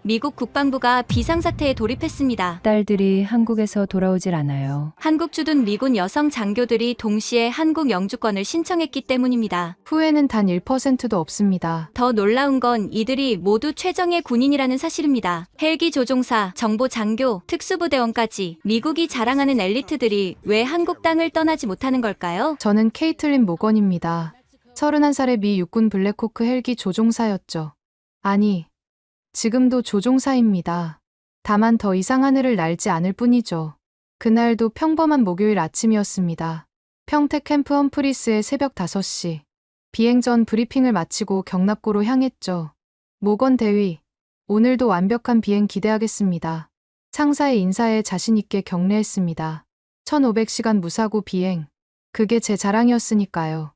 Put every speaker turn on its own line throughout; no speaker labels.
미국 국방부가 비상사태에 돌입했습니다.
딸들이 한국에서 돌아오질 않아요.
한국 주둔 미군 여성 장교들이 동시에 한국 영주권을 신청했기 때문입니다.
후회는 단 1%도 없습니다.
더 놀라운 건 이들이 모두 최정예 군인이라는 사실입니다. 헬기 조종사, 정보 장교, 특수부대원까지 미국이 자랑하는 엘리트들이 왜 한국 땅을 떠나지 못하는 걸까요?
저는 케이틀린 모건입니다. 31살의 미 육군 블랙호크 헬기 조종사였죠. 아니, 지금도 조종사입니다. 다만 더 이상 하늘을 날지 않을 뿐이죠. 그날도 평범한 목요일 아침이었습니다. 평택 캠프 험프리스의 새벽 5시. 비행 전 브리핑을 마치고 경납고로 향했죠. 모건 대위, 오늘도 완벽한 비행 기대하겠습니다. 상사의 인사에 자신있게 격려했습니다. 1500시간 무사고 비행. 그게 제 자랑이었으니까요.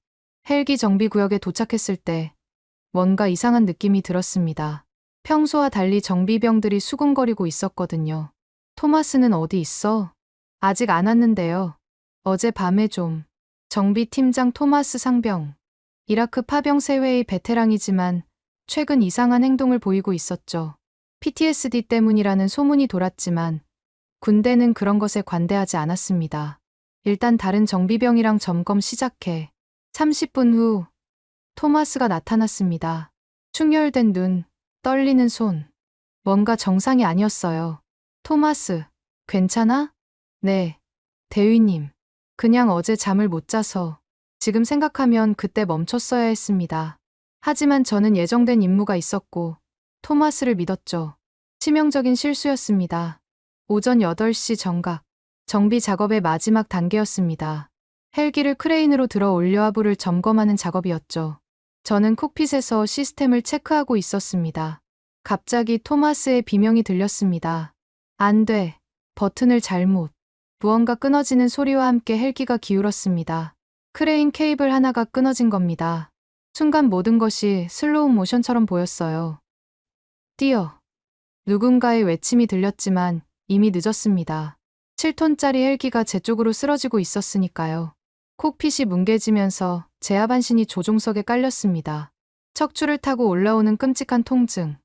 헬기 정비구역에 도착했을 때 뭔가 이상한 느낌이 들었습니다. 평소와 달리 정비병들이 수군거리고 있었거든요. 토마스는 어디 있어? 아직 안 왔는데요. 어젯밤에 좀. 정비팀장 토마스 상병. 이라크 파병 세회의 베테랑이지만 최근 이상한 행동을 보이고 있었죠. PTSD 때문이라는 소문이 돌았지만 군대는 그런 것에 관대하지 않았습니다. 일단 다른 정비병이랑 점검 시작해. 30분 후 토마스가 나타났습니다. 충혈된 눈, 떨리는 손. 뭔가 정상이 아니었어요. 토마스, 괜찮아? 네, 대위님. 그냥 어제 잠을 못 자서. 지금 생각하면 그때 멈췄어야 했습니다. 하지만 저는 예정된 임무가 있었고 토마스를 믿었죠. 치명적인 실수였습니다. 오전 8시 정각. 정비 작업의 마지막 단계였습니다. 헬기를 크레인으로 들어 올려 하부를 점검하는 작업이었죠. 저는 콕핏에서 시스템을 체크하고 있었습니다. 갑자기 토마스의 비명이 들렸습니다. 안 돼. 버튼을 잘못. 무언가 끊어지는 소리와 함께 헬기가 기울었습니다. 크레인 케이블 하나가 끊어진 겁니다. 순간 모든 것이 슬로우 모션처럼 보였어요. 뛰어. 누군가의 외침이 들렸지만 이미 늦었습니다. 7톤짜리 헬기가 제 쪽으로 쓰러지고 있었으니까요. 콕핏이 뭉개지면서 제 하반신이 조종석에 깔렸습니다. 척추를 타고 올라오는 끔찍한 통증.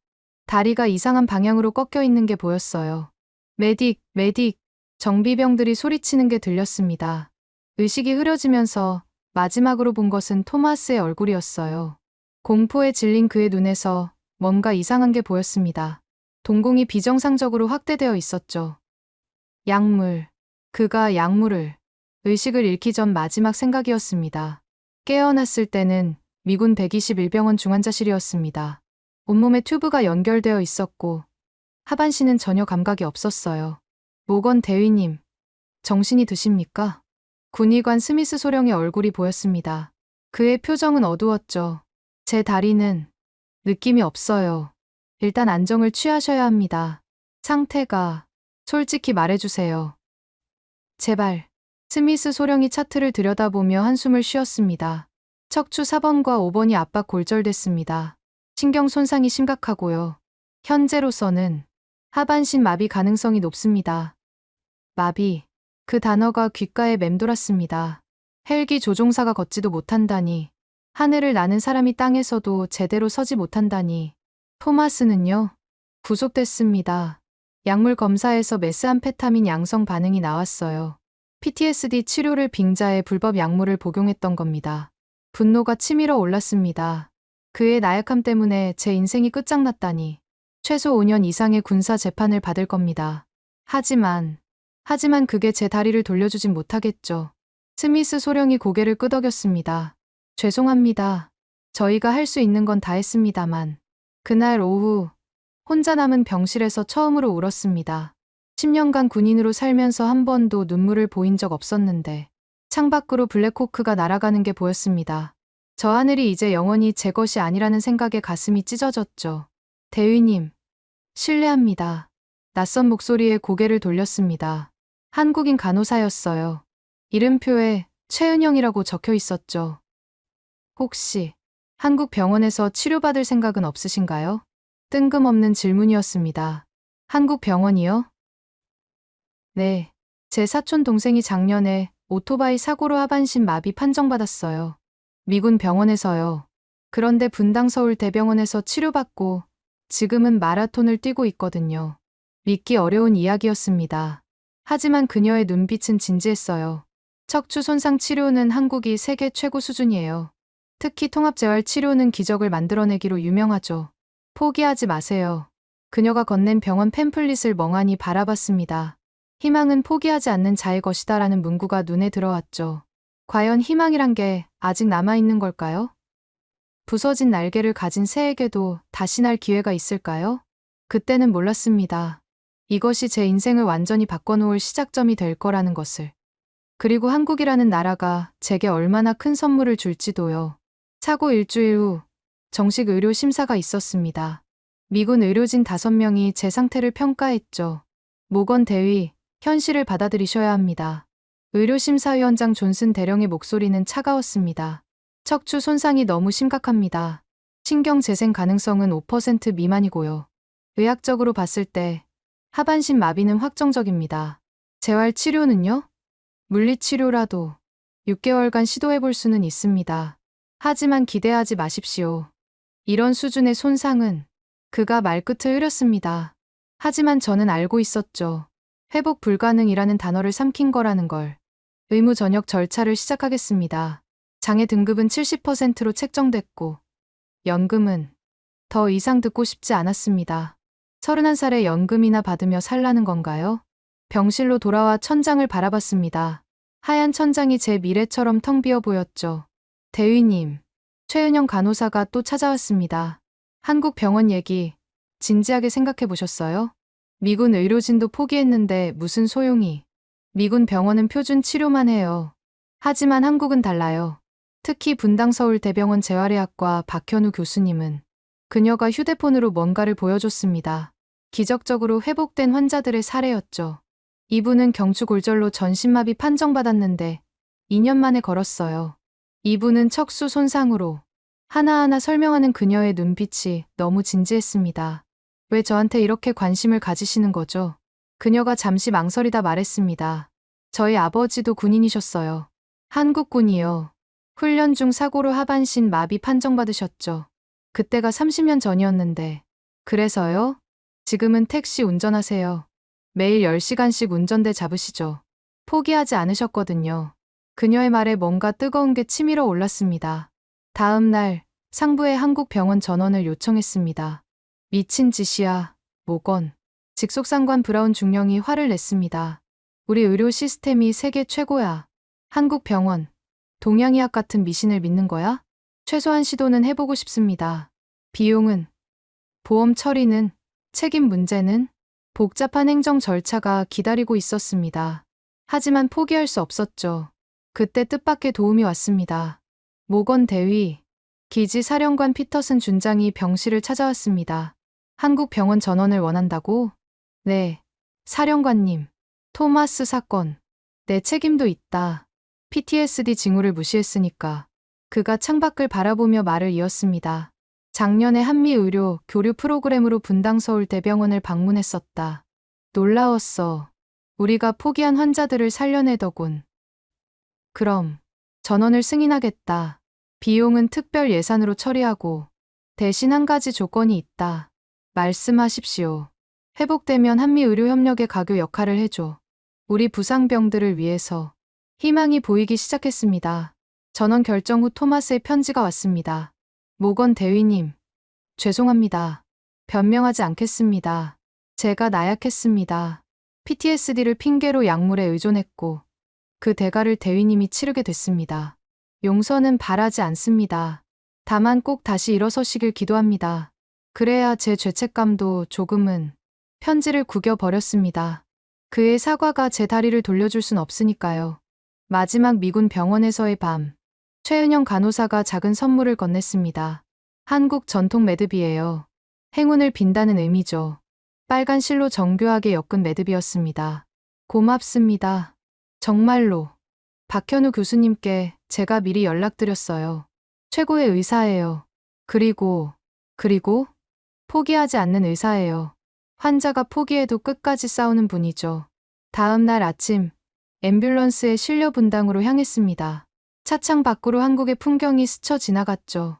다리가 이상한 방향으로 꺾여 있는 게 보였어요. 메딕, 메딕. 정비병들이 소리치는 게 들렸습니다. 의식이 흐려지면서 마지막으로 본 것은 토마스의 얼굴이었어요. 공포에 질린 그의 눈에서 뭔가 이상한 게 보였습니다. 동공이 비정상적으로 확대되어 있었죠. 약물. 그가 약물을. 의식을 잃기 전 마지막 생각이었습니다. 깨어났을 때는 미군 121병원 중환자실이었습니다. 온몸에 튜브가 연결되어 있었고 하반신은 전혀 감각이 없었어요. 모건 대위님, 정신이 드십니까? 군의관 스미스 소령의 얼굴이 보였습니다. 그의 표정은 어두웠죠. 제 다리는 느낌이 없어요. 일단 안정을 취하셔야 합니다. 상태가 솔직히 말해주세요. 제발. 스미스 소령이 차트를 들여다보며 한숨을 쉬었습니다. 척추 4번과 5번이 압박 골절됐습니다. 신경 손상이 심각하고요. 현재로서는 하반신 마비 가능성이 높습니다. 마비. 그 단어가 귓가에 맴돌았습니다. 헬기 조종사가 걷지도 못한다니. 하늘을 나는 사람이 땅에서도 제대로 서지 못한다니. 토마스는요? 구속됐습니다. 약물 검사에서 메스암페타민 양성 반응이 나왔어요. PTSD 치료를 빙자해 불법 약물을 복용했던 겁니다. 분노가 치밀어 올랐습니다. 그의 나약함 때문에 제 인생이 끝장났다니. 최소 5년 이상의 군사 재판을 받을 겁니다. 하지만 그게 제 다리를 돌려주진 못하겠죠. 스미스 소령이 고개를 끄덕였습니다. 죄송합니다. 저희가 할 수 있는 건 다 했습니다만. 그날 오후 혼자 남은 병실에서 처음으로 울었습니다. 10년간 군인으로 살면서 한 번도 눈물을 보인 적 없었는데 창밖으로 블랙호크가 날아가는 게 보였습니다. 저 하늘이 이제 영원히 제 것이 아니라는 생각에 가슴이 찢어졌죠. 대위님, 실례합니다. 낯선 목소리에 고개를 돌렸습니다. 한국인 간호사였어요. 이름표에 최은영이라고 적혀 있었죠. 혹시 한국 병원에서 치료받을 생각은 없으신가요? 뜬금없는 질문이었습니다. 한국 병원이요? 네. 제 사촌 동생이 작년에 오토바이 사고로 하반신 마비 판정받았어요. 미군 병원에서요. 그런데 분당 서울대병원에서 치료받고 지금은 마라톤을 뛰고 있거든요. 믿기 어려운 이야기였습니다. 하지만 그녀의 눈빛은 진지했어요. 척추 손상 치료는 한국이 세계 최고 수준이에요. 특히 통합재활 치료는 기적을 만들어내기로 유명하죠. 포기하지 마세요. 그녀가 건넨 병원 팸플릿을 멍하니 바라봤습니다. 희망은 포기하지 않는 자의 것이다라는 문구가 눈에 들어왔죠. 과연 희망이란 게 아직 남아있는 걸까요? 부서진 날개를 가진 새에게도 다시 날 기회가 있을까요? 그때는 몰랐습니다. 이것이 제 인생을 완전히 바꿔놓을 시작점이 될 거라는 것을. 그리고 한국이라는 나라가 제게 얼마나 큰 선물을 줄지도요. 사고 일주일 후 정식 의료 심사가 있었습니다. 미군 의료진 5명이 제 상태를 평가했죠. 모건 대위, 현실을 받아들이셔야 합니다. 의료심사위원장 존슨 대령의 목소리는 차가웠습니다. 척추 손상이 너무 심각합니다. 신경 재생 가능성은 5% 미만이고요. 의학적으로 봤을 때 하반신 마비는 확정적입니다. 재활 치료는요? 물리치료라도 6개월간 시도해볼 수는 있습니다. 하지만 기대하지 마십시오. 이런 수준의 손상은 그가 말끝을 흐렸습니다. 하지만 저는 알고 있었죠. 회복 불가능이라는 단어를 삼킨 거라는 걸. 의무 전역 절차를 시작하겠습니다. 장애 등급은 70%로 책정됐고 연금은 더 이상 듣고 싶지 않았습니다. 31살에 연금이나 받으며 살라는 건가요? 병실로 돌아와 천장을 바라봤습니다. 하얀 천장이 제 미래처럼 텅 비어 보였죠. 대위님, 최은영 간호사가 또 찾아왔습니다. 한국 병원 얘기 진지하게 생각해 보셨어요? 미군 의료진도 포기했는데 무슨 소용이. 미군 병원은 표준 치료만 해요. 하지만 한국은 달라요. 특히 분당서울대병원 재활의학과 박현우 교수님은 그녀가 휴대폰으로 뭔가를 보여줬습니다. 기적적으로 회복된 환자들의 사례였죠. 이분은 경추골절로 전신마비 판정받았는데 2년 만에 걸었어요. 이분은 척수 손상으로. 하나하나 설명하는 그녀의 눈빛이 너무 진지했습니다. 왜 저한테 이렇게 관심을 가지시는 거죠? 그녀가 잠시 망설이다 말했습니다. 저희 아버지도 군인이셨어요. 한국군이요. 훈련 중 사고로 하반신 마비 판정받으셨죠. 그때가 30년 전이었는데. 그래서요? 지금은 택시 운전하세요. 매일 10시간씩 운전대 잡으시죠. 포기하지 않으셨거든요. 그녀의 말에 뭔가 뜨거운 게 치밀어 올랐습니다. 다음 날 상부의 한국병원 전원을 요청했습니다. 미친 짓이야, 모건. 직속상관 브라운 중령이 화를 냈습니다. 우리 의료 시스템이 세계 최고야. 한국병원, 동양의학 같은 미신을 믿는 거야? 최소한 시도는 해보고 싶습니다. 비용은? 보험 처리는? 책임 문제는? 복잡한 행정 절차가 기다리고 있었습니다. 하지만 포기할 수 없었죠. 그때 뜻밖의 도움이 왔습니다. 모건 대위, 기지 사령관 피터슨 준장이 병실을 찾아왔습니다. 한국 병원 전원을 원한다고? 네, 사령관님. 토마스 사건. 내 책임도 있다. PTSD 징후를 무시했으니까. 그가 창밖을 바라보며 말을 이었습니다. 작년에 한미의료 교류 프로그램으로 분당서울대병원을 방문했었다. 놀라웠어. 우리가 포기한 환자들을 살려내더군. 그럼 전원을 승인하겠다. 비용은 특별 예산으로 처리하고 대신 한 가지 조건이 있다. 말씀하십시오. 회복되면 한미의료협력의 가교 역할을 해줘. 우리 부상병들을 위해서. 희망이 보이기 시작했습니다. 전원 결정 후 토마스의 편지가 왔습니다. 모건 대위님, 죄송합니다. 변명하지 않겠습니다. 제가 나약했습니다. PTSD를 핑계로 약물에 의존했고 그 대가를 대위님이 치르게 됐습니다. 용서는 바라지 않습니다. 다만 꼭 다시 일어서시길 기도합니다. 그래야 제 죄책감도 조금은. 편지를 구겨버렸습니다. 그의 사과가 제 다리를 돌려줄 순 없으니까요. 마지막 미군 병원에서의 밤. 최은영 간호사가 작은 선물을 건넸습니다. 한국 전통 매듭이에요. 행운을 빈다는 의미죠. 빨간 실로 정교하게 엮은 매듭이었습니다. 고맙습니다. 정말로. 박현우 교수님께 제가 미리 연락드렸어요. 최고의 의사예요. 그리고 포기하지 않는 의사예요. 환자가 포기해도 끝까지 싸우는 분이죠. 다음 날 아침, 앰뷸런스에 실려 분당으로 향했습니다. 차창 밖으로 한국의 풍경이 스쳐 지나갔죠.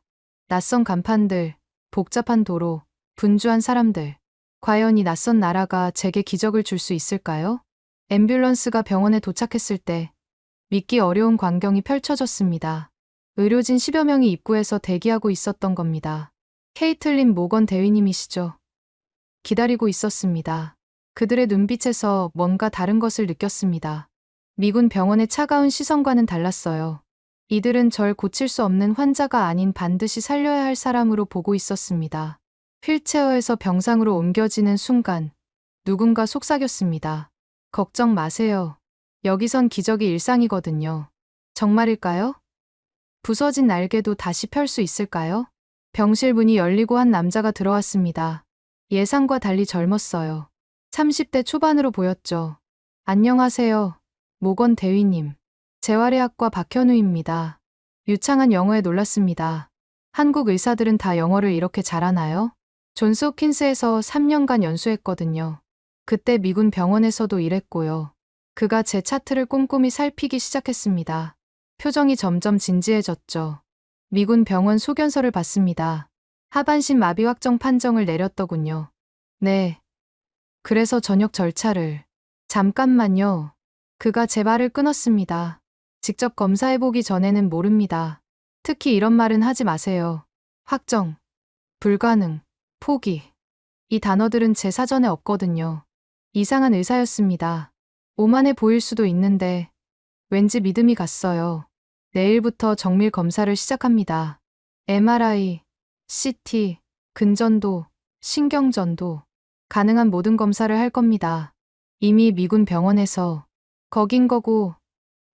낯선 간판들, 복잡한 도로, 분주한 사람들. 과연 이 낯선 나라가 제게 기적을 줄 수 있을까요? 앰뷸런스가 병원에 도착했을 때 믿기 어려운 광경이 펼쳐졌습니다. 의료진 10여 명이 입구에서 대기하고 있었던 겁니다. 케이틀린 모건 대위님이시죠? 기다리고 있었습니다. 그들의 눈빛에서 뭔가 다른 것을 느꼈습니다. 미군 병원의 차가운 시선과는 달랐어요. 이들은 절 고칠 수 없는 환자가 아닌 반드시 살려야 할 사람으로 보고 있었습니다. 휠체어에서 병상으로 옮겨지는 순간 누군가 속삭였습니다. 걱정 마세요. 여기선 기적이 일상이거든요. 정말일까요? 부서진 날개도 다시 펼 수 있을까요? 병실 문이 열리고 한 남자가 들어왔습니다. 예상과 달리 젊었어요. 30대 초반으로 보였죠. 안녕하세요. 모건 대위님. 재활의학과 박현우입니다. 유창한 영어에 놀랐습니다. 한국 의사들은 다 영어를 이렇게 잘하나요? 존스 홉킨스에서 3년간 연수했거든요. 그때 미군 병원에서도 일했고요. 그가 제 차트를 꼼꼼히 살피기 시작했습니다. 표정이 점점 진지해졌죠. 미군 병원 소견서를 봤습니다. 하반신 마비 확정 판정을 내렸더군요. 네. 그래서 전역 절차를. 잠깐만요. 그가 제 말을 끊었습니다. 직접 검사해보기 전에는 모릅니다. 특히 이런 말은 하지 마세요. 확정, 불가능, 포기. 이 단어들은 제 사전에 없거든요. 이상한 의사였습니다. 오만해 보일 수도 있는데 왠지 믿음이 갔어요. 내일부터 정밀 검사를 시작합니다. MRI, CT, 근전도, 신경전도, 가능한 모든 검사를 할 겁니다. 이미 미군 병원에서 거긴 거고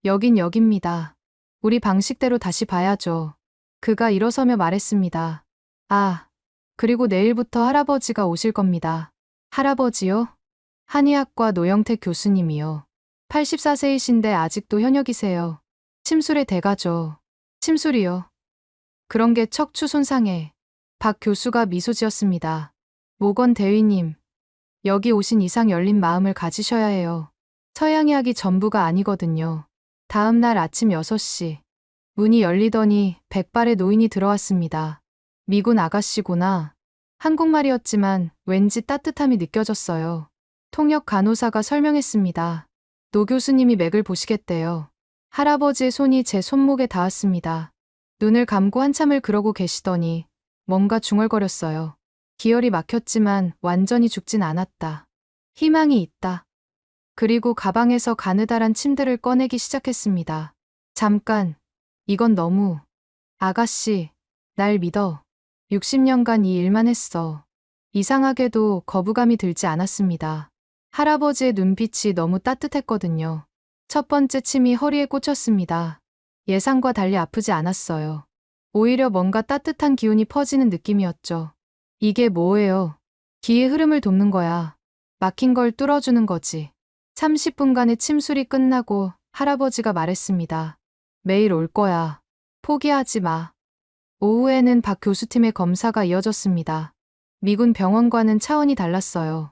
여긴 여깁니다. 우리 방식대로 다시 봐야죠. 그가 일어서며 말했습니다. 아, 그리고 내일부터 할아버지가 오실 겁니다. 할아버지요? 한의학과 노영택 교수님이요. 84세이신데 아직도 현역이세요. 침술의 대가죠. 침술이요. 그런 게 척추 손상에. 박 교수가 미소 지었습니다. 모건 대위님, 여기 오신 이상 열린 마음을 가지셔야 해요. 서양의학이 전부가 아니거든요. 다음 날 아침 6시 문이 열리더니 백발의 노인이 들어왔습니다. 미군 아가씨구나. 한국말이었지만 왠지 따뜻함이 느껴졌어요. 통역 간호사가 설명했습니다. 노 교수님이 맥을 보시겠대요. 할아버지의 손이 제 손목에 닿았습니다. 눈을 감고 한참을 그러고 계시더니 뭔가 중얼거렸어요. 기혈이 막혔지만 완전히 죽진 않았다. 희망이 있다. 그리고 가방에서 가느다란 침대를 꺼내기 시작했습니다. 잠깐, 이건 너무. 아가씨, 날 믿어. 60년간 이 일만 했어. 이상하게도 거부감이 들지 않았습니다. 할아버지의 눈빛이 너무 따뜻했거든요. 첫 번째 침이 허리에 꽂혔습니다. 예상과 달리 아프지 않았어요. 오히려 뭔가 따뜻한 기운이 퍼지는 느낌이었죠. 이게 뭐예요? 기의 흐름을 돕는 거야. 막힌 걸 뚫어주는 거지. 30분간의 침술이 끝나고 할아버지가 말했습니다. 매일 올 거야. 포기하지 마. 오후에는 박 교수팀의 검사가 이어졌습니다. 미군 병원과는 차원이 달랐어요.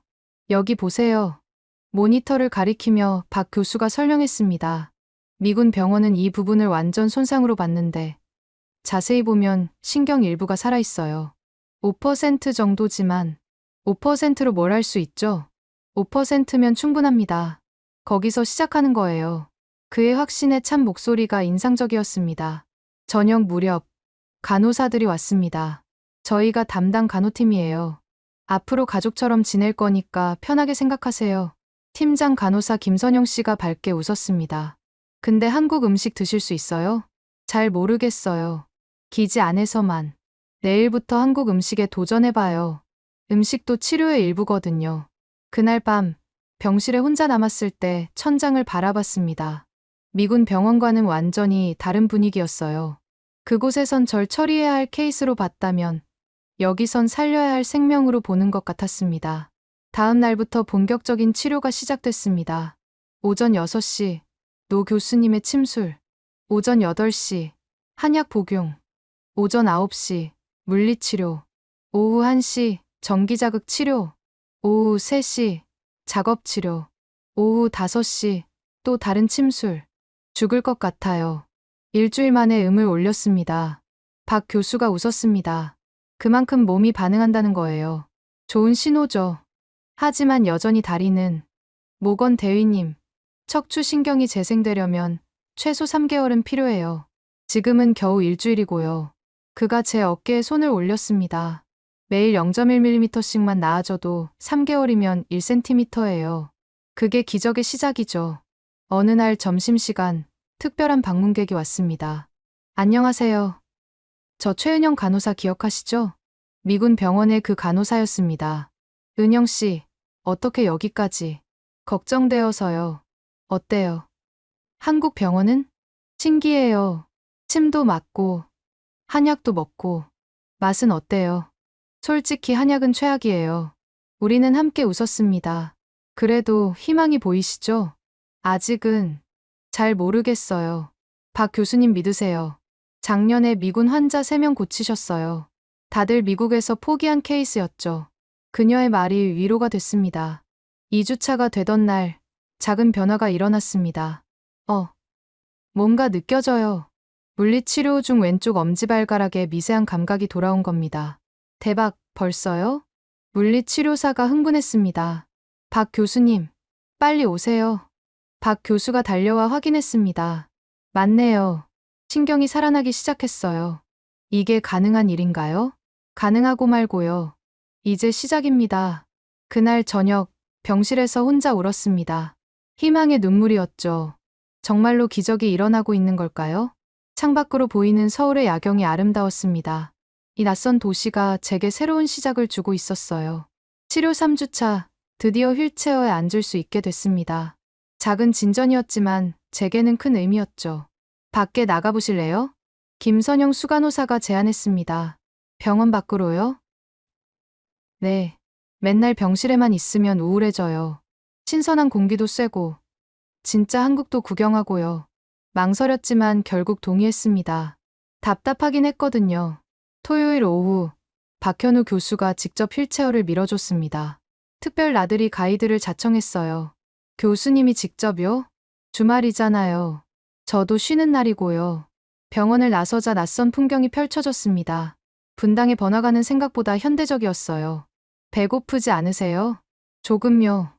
여기 보세요. 모니터를 가리키며 박 교수가 설명했습니다. 미군 병원은 이 부분을 완전 손상으로 봤는데 자세히 보면 신경 일부가 살아있어요. 5% 정도지만 5%로 뭘 할 수 있죠? 5%면 충분합니다. 거기서 시작하는 거예요. 그의 확신에 찬 목소리가 인상적이었습니다. 저녁 무렵 간호사들이 왔습니다. 저희가 담당 간호팀이에요. 앞으로 가족처럼 지낼 거니까 편하게 생각하세요. 팀장 간호사 김선영 씨가 밝게 웃었습니다. 근데 한국 음식 드실 수 있어요? 잘 모르겠어요. 기지 안에서만. 내일부터 한국 음식에 도전해봐요. 음식도 치료의 일부거든요. 그날 밤 병실에 혼자 남았을 때 천장을 바라봤습니다. 미군 병원과는 완전히 다른 분위기였어요. 그곳에선 절 처리해야 할 케이스로 봤다면 여기선 살려야 할 생명으로 보는 것 같았습니다. 다음 날부터 본격적인 치료가 시작됐습니다. 오전 6시 노 교수님의 침술, 오전 8시 한약 복용, 오전 9시 물리치료, 오후 1시 전기자극 치료, 오후 3시 작업치료, 오후 5시 또 다른 침술. 죽을 것 같아요. 일주일 만에 음을 올렸습니다. 박 교수가 웃었습니다. 그만큼 몸이 반응한다는 거예요. 좋은 신호죠. 하지만 여전히 다리는 모건 대위님, 척추신경이 재생되려면 최소 3개월은 필요해요. 지금은 겨우 일주일이고요. 그가 제 어깨에 손을 올렸습니다. 매일 0.1mm씩만 나아져도 3개월이면 1cm예요. 그게 기적의 시작이죠. 어느 날 점심시간, 특별한 방문객이 왔습니다. 안녕하세요. 저 최은영 간호사 기억하시죠? 미군 병원의 그 간호사였습니다. 은영 씨, 어떻게 여기까지? 걱정되어서요. 어때요? 한국 병원은? 신기해요. 침도 맞고, 한약도 먹고, 맛은 어때요? 솔직히 한약은 최악이에요. 우리는 함께 웃었습니다. 그래도 희망이 보이시죠? 아직은 잘 모르겠어요. 박 교수님 믿으세요. 작년에 미군 환자 3명 고치셨어요. 다들 미국에서 포기한 케이스였죠. 그녀의 말이 위로가 됐습니다. 2주차가 되던 날, 작은 변화가 일어났습니다. 뭔가 느껴져요. 물리치료 중 왼쪽 엄지발가락에 미세한 감각이 돌아온 겁니다. 대박, 벌써요? 물리치료사가 흥분했습니다. 박 교수님, 빨리 오세요. 박 교수가 달려와 확인했습니다. 맞네요. 신경이 살아나기 시작했어요. 이게 가능한 일인가요? 가능하고 말고요. 이제 시작입니다. 그날 저녁, 병실에서 혼자 울었습니다. 희망의 눈물이었죠. 정말로 기적이 일어나고 있는 걸까요? 창밖으로 보이는 서울의 야경이 아름다웠습니다. 이 낯선 도시가 제게 새로운 시작을 주고 있었어요. 치료 3주차, 드디어 휠체어에 앉을 수 있게 됐습니다. 작은 진전이었지만 제게는 큰 의미였죠. 밖에 나가보실래요? 김선영 수간호사가 제안했습니다. 병원 밖으로요? 네. 맨날 병실에만 있으면 우울해져요. 신선한 공기도 쐬고, 진짜 한국도 구경하고요. 망설였지만 결국 동의했습니다. 답답하긴 했거든요. 토요일 오후, 박현우 교수가 직접 휠체어를 밀어줬습니다. 특별 나들이 가이드를 자청했어요. 교수님이 직접요? 주말이잖아요. 저도 쉬는 날이고요. 병원을 나서자 낯선 풍경이 펼쳐졌습니다. 분당의 번화가는 생각보다 현대적이었어요. 배고프지 않으세요? 조금요.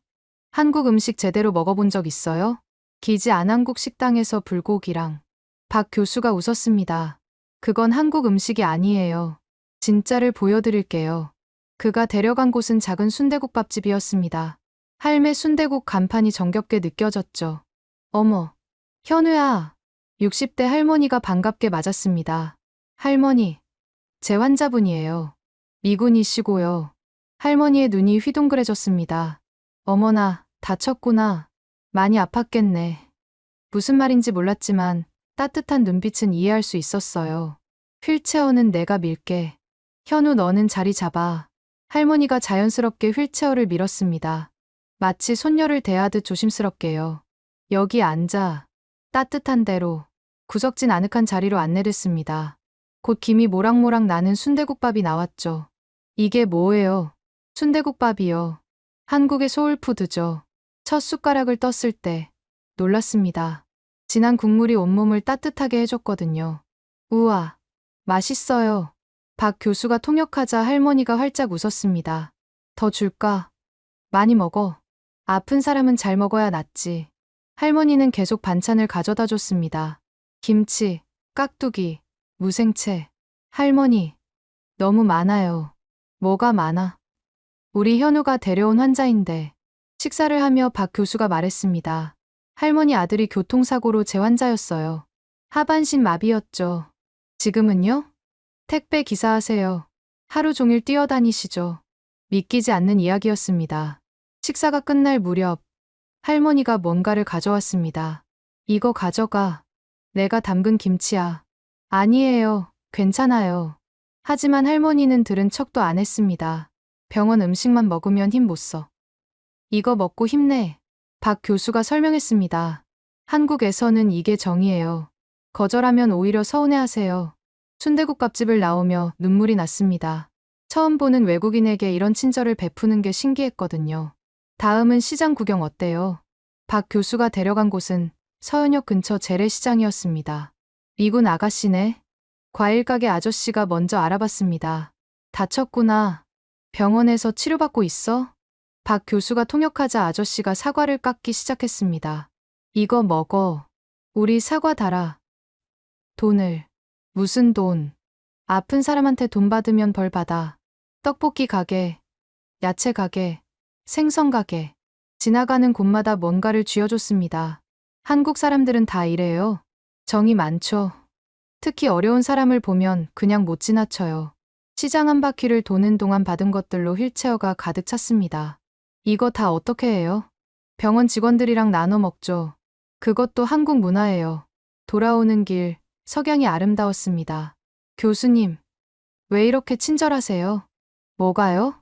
한국 음식 제대로 먹어본 적 있어요? 기지 안한국 식당에서 불고기랑. 박 교수가 웃었습니다. 그건 한국 음식이 아니에요. 진짜를 보여드릴게요. 그가 데려간 곳은 작은 순대국밥집이었습니다. 할매 순대국 간판이 정겹게 느껴졌죠. 어머, 현우야. 60대 할머니가 반갑게 맞았습니다. 할머니, 제 환자분이에요. 미군이시고요. 할머니의 눈이 휘둥그레졌습니다. 어머나, 다쳤구나. 많이 아팠겠네. 무슨 말인지 몰랐지만 따뜻한 눈빛은 이해할 수 있었어요. 휠체어는 내가 밀게. 현우 너는 자리 잡아. 할머니가 자연스럽게 휠체어를 밀었습니다. 마치 손녀를 대하듯 조심스럽게요. 여기 앉아. 따뜻한 대로. 구석진 아늑한 자리로 안내됐습니다. 곧 김이 모락모락 나는 순대국밥이 나왔죠. 이게 뭐예요? 순대국밥이요. 한국의 소울푸드죠. 첫 숟가락을 떴을 때 놀랐습니다. 진한 국물이 온몸을 따뜻하게 해줬거든요. 우와, 맛있어요. 박 교수가 통역하자 할머니가 활짝 웃었습니다. 더 줄까? 많이 먹어. 아픈 사람은 잘 먹어야 낫지. 할머니는 계속 반찬을 가져다 줬습니다. 김치, 깍두기, 무생채. 할머니, 너무 많아요. 뭐가 많아? 우리 현우가 데려온 환자인데. 식사를 하며 박 교수가 말했습니다. 할머니 아들이 교통사고로 재환자였어요. 하반신 마비였죠. 지금은요? 택배 기사하세요. 하루 종일 뛰어다니시죠. 믿기지 않는 이야기였습니다. 식사가 끝날 무렵 할머니가 뭔가를 가져왔습니다. 이거 가져가. 내가 담근 김치야. 아니에요. 괜찮아요. 하지만 할머니는 들은 척도 안 했습니다. 병원 음식만 먹으면 힘 못 써. 이거 먹고 힘내. 박 교수가 설명했습니다. 한국에서는 이게 정이에요. 거절하면 오히려 서운해하세요. 순대국밥집을 나오며 눈물이 났습니다. 처음 보는 외국인에게 이런 친절을 베푸는 게 신기했거든요. 다음은 시장 구경 어때요? 박 교수가 데려간 곳은 서현역 근처 재래시장이었습니다. 미군 아가씨네. 과일 가게 아저씨가 먼저 알아봤습니다. 다쳤구나. 병원에서 치료받고 있어? 박 교수가 통역하자 아저씨가 사과를 깎기 시작했습니다. 이거 먹어. 우리 사과 달아. 돈을. 무슨 돈? 아픈 사람한테 돈 받으면 벌 받아. 떡볶이 가게, 야채 가게, 생선 가게. 지나가는 곳마다 뭔가를 쥐어줬습니다. 한국 사람들은 다 이래요. 정이 많죠. 특히 어려운 사람을 보면 그냥 못 지나쳐요. 시장 한 바퀴를 도는 동안 받은 것들로 휠체어가 가득 찼습니다. 이거 다 어떻게 해요? 병원 직원들이랑 나눠 먹죠. 그것도 한국 문화예요. 돌아오는 길, 석양이 아름다웠습니다. 교수님, 왜 이렇게 친절하세요? 뭐가요?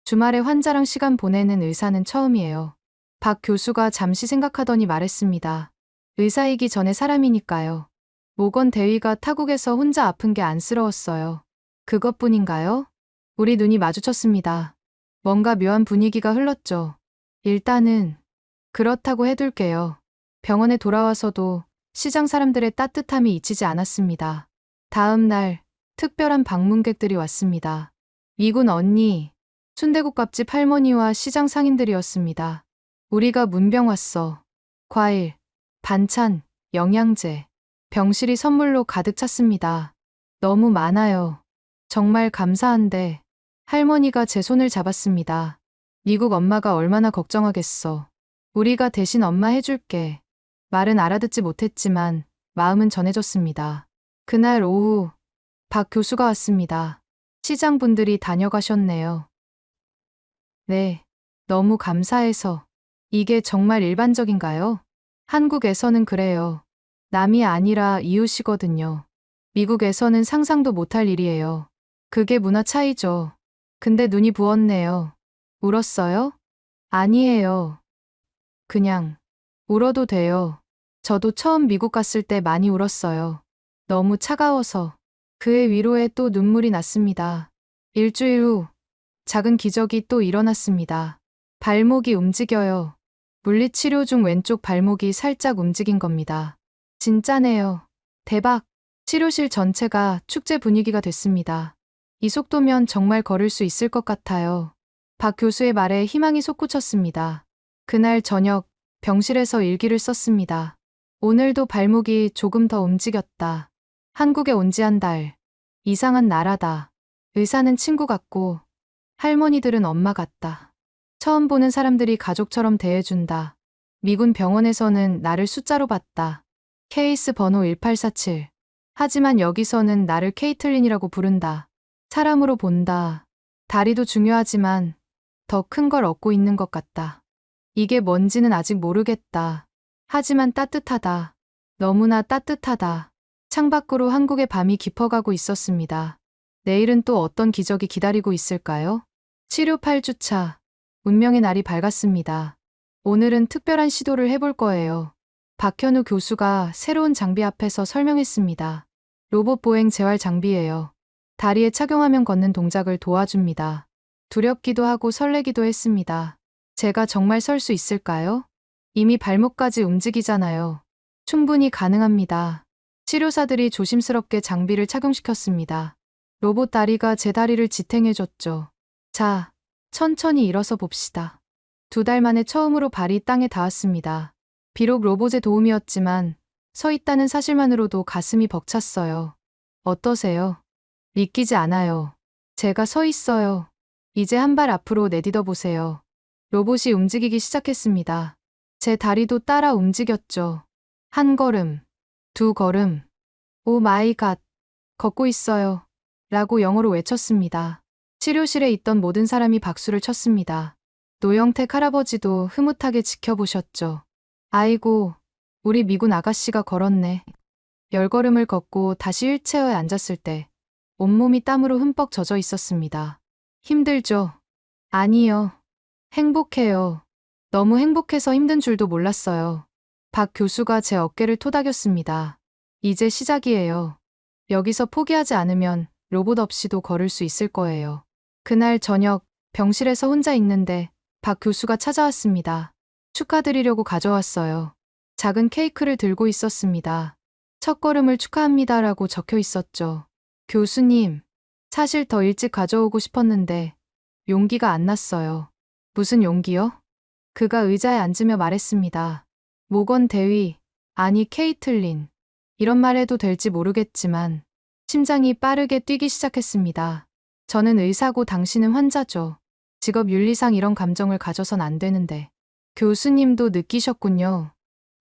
주말에 환자랑 시간 보내는 의사는 처음이에요. 박 교수가 잠시 생각하더니 말했습니다. 의사이기 전에 사람이니까요. 모건 대위가 타국에서 혼자 아픈 게 안쓰러웠어요. 그것뿐인가요? 우리 눈이 마주쳤습니다. 뭔가 묘한 분위기가 흘렀죠. 일단은 그렇다고 해둘게요. 병원에 돌아와서도 시장 사람들의 따뜻함이 잊히지 않았습니다. 다음 날 특별한 방문객들이 왔습니다. 미군 언니, 순대국밥집 할머니와 시장 상인들이었습니다. 우리가 문병 왔어. 과일, 반찬, 영양제, 병실이 선물로 가득 찼습니다. 너무 많아요. 정말 감사한데 할머니가 제 손을 잡았습니다. 미국 엄마가 얼마나 걱정하겠어. 우리가 대신 엄마 해줄게. 말은 알아듣지 못했지만 마음은 전해졌습니다. 그날 오후 박 교수가 왔습니다. 시장 분들이 다녀가셨네요. 네, 너무 감사해서. 이게 정말 일반적인가요? 한국에서는 그래요. 남이 아니라 이웃이거든요. 미국에서는 상상도 못할 일이에요. 그게 문화 차이죠. 근데 눈이 부었네요. 울었어요? 아니에요. 그냥 울어도 돼요. 저도 처음 미국 갔을 때 많이 울었어요. 너무 차가워서. 그의 위로에 또 눈물이 났습니다. 일주일 후 작은 기적이 또 일어났습니다. 발목이 움직여요. 물리치료 중 왼쪽 발목이 살짝 움직인 겁니다. 진짜네요. 대박. 치료실 전체가 축제 분위기가 됐습니다. 이 속도면 정말 걸을 수 있을 것 같아요. 박 교수의 말에 희망이 솟구쳤습니다. 그날 저녁 병실에서 일기를 썼습니다. 오늘도 발목이 조금 더 움직였다. 한국에 온 지 한 달. 이상한 나라다. 의사는 친구 같고 할머니들은 엄마 같다. 처음 보는 사람들이 가족처럼 대해준다. 미군 병원에서는 나를 숫자로 봤다. 케이스 번호 1847. 하지만 여기서는 나를 케이틀린이라고 부른다. 사람으로 본다. 다리도 중요하지만 더 큰 걸 얻고 있는 것 같다. 이게 뭔지는 아직 모르겠다. 하지만 따뜻하다. 너무나 따뜻하다. 창밖으로 한국의 밤이 깊어가고 있었습니다. 내일은 또 어떤 기적이 기다리고 있을까요? 치료 8주차. 운명의 날이 밝았습니다. 오늘은 특별한 시도를 해볼 거예요. 박현우 교수가 새로운 장비 앞에서 설명했습니다. 로봇 보행 재활 장비예요. 다리에 착용하면 걷는 동작을 도와줍니다. 두렵기도 하고 설레기도 했습니다. 제가 정말 설 수 있을까요? 이미 발목까지 움직이잖아요. 충분히 가능합니다. 치료사들이 조심스럽게 장비를 착용시켰습니다. 로봇 다리가 제 다리를 지탱해줬죠. 자, 천천히 일어서 봅시다. 2달 만에 처음으로 발이 땅에 닿았습니다. 비록 로봇의 도움이었지만 서 있다는 사실만으로도 가슴이 벅찼어요. 어떠세요? 믿기지 않아요. 제가 서 있어요. 이제 한 발 앞으로 내딛어 보세요. 로봇이 움직이기 시작했습니다. 제 다리도 따라 움직였죠. 한 걸음, 2걸음. 오 마이 갓. 걷고 있어요. 라고 영어로 외쳤습니다. 치료실에 있던 모든 사람이 박수를 쳤습니다. 노영택 할아버지도 흐뭇하게 지켜보셨죠. 아이고, 우리 미군 아가씨가 걸었네. 10걸음을 걷고 다시 휠체어에 앉았을 때 온몸이 땀으로 흠뻑 젖어 있었습니다. 힘들죠? 아니요. 행복해요. 너무 행복해서 힘든 줄도 몰랐어요. 박 교수가 제 어깨를 토닥였습니다. 이제 시작이에요. 여기서 포기하지 않으면 로봇 없이도 걸을 수 있을 거예요. 그날 저녁 병실에서 혼자 있는데 박 교수가 찾아왔습니다. 축하드리려고 가져왔어요. 작은 케이크를 들고 있었습니다. 첫 걸음을 축하합니다라고 적혀 있었죠. 교수님, 사실 더 일찍 가져오고 싶었는데 용기가 안 났어요. 무슨 용기요? 그가 의자에 앉으며 말했습니다. 모건 대위, 아니 케이틀린. 이런 말 해도 될지 모르겠지만 심장이 빠르게 뛰기 시작했습니다. 저는 의사고 당신은 환자죠. 직업 윤리상 이런 감정을 가져선 안 되는데. 교수님도 느끼셨군요.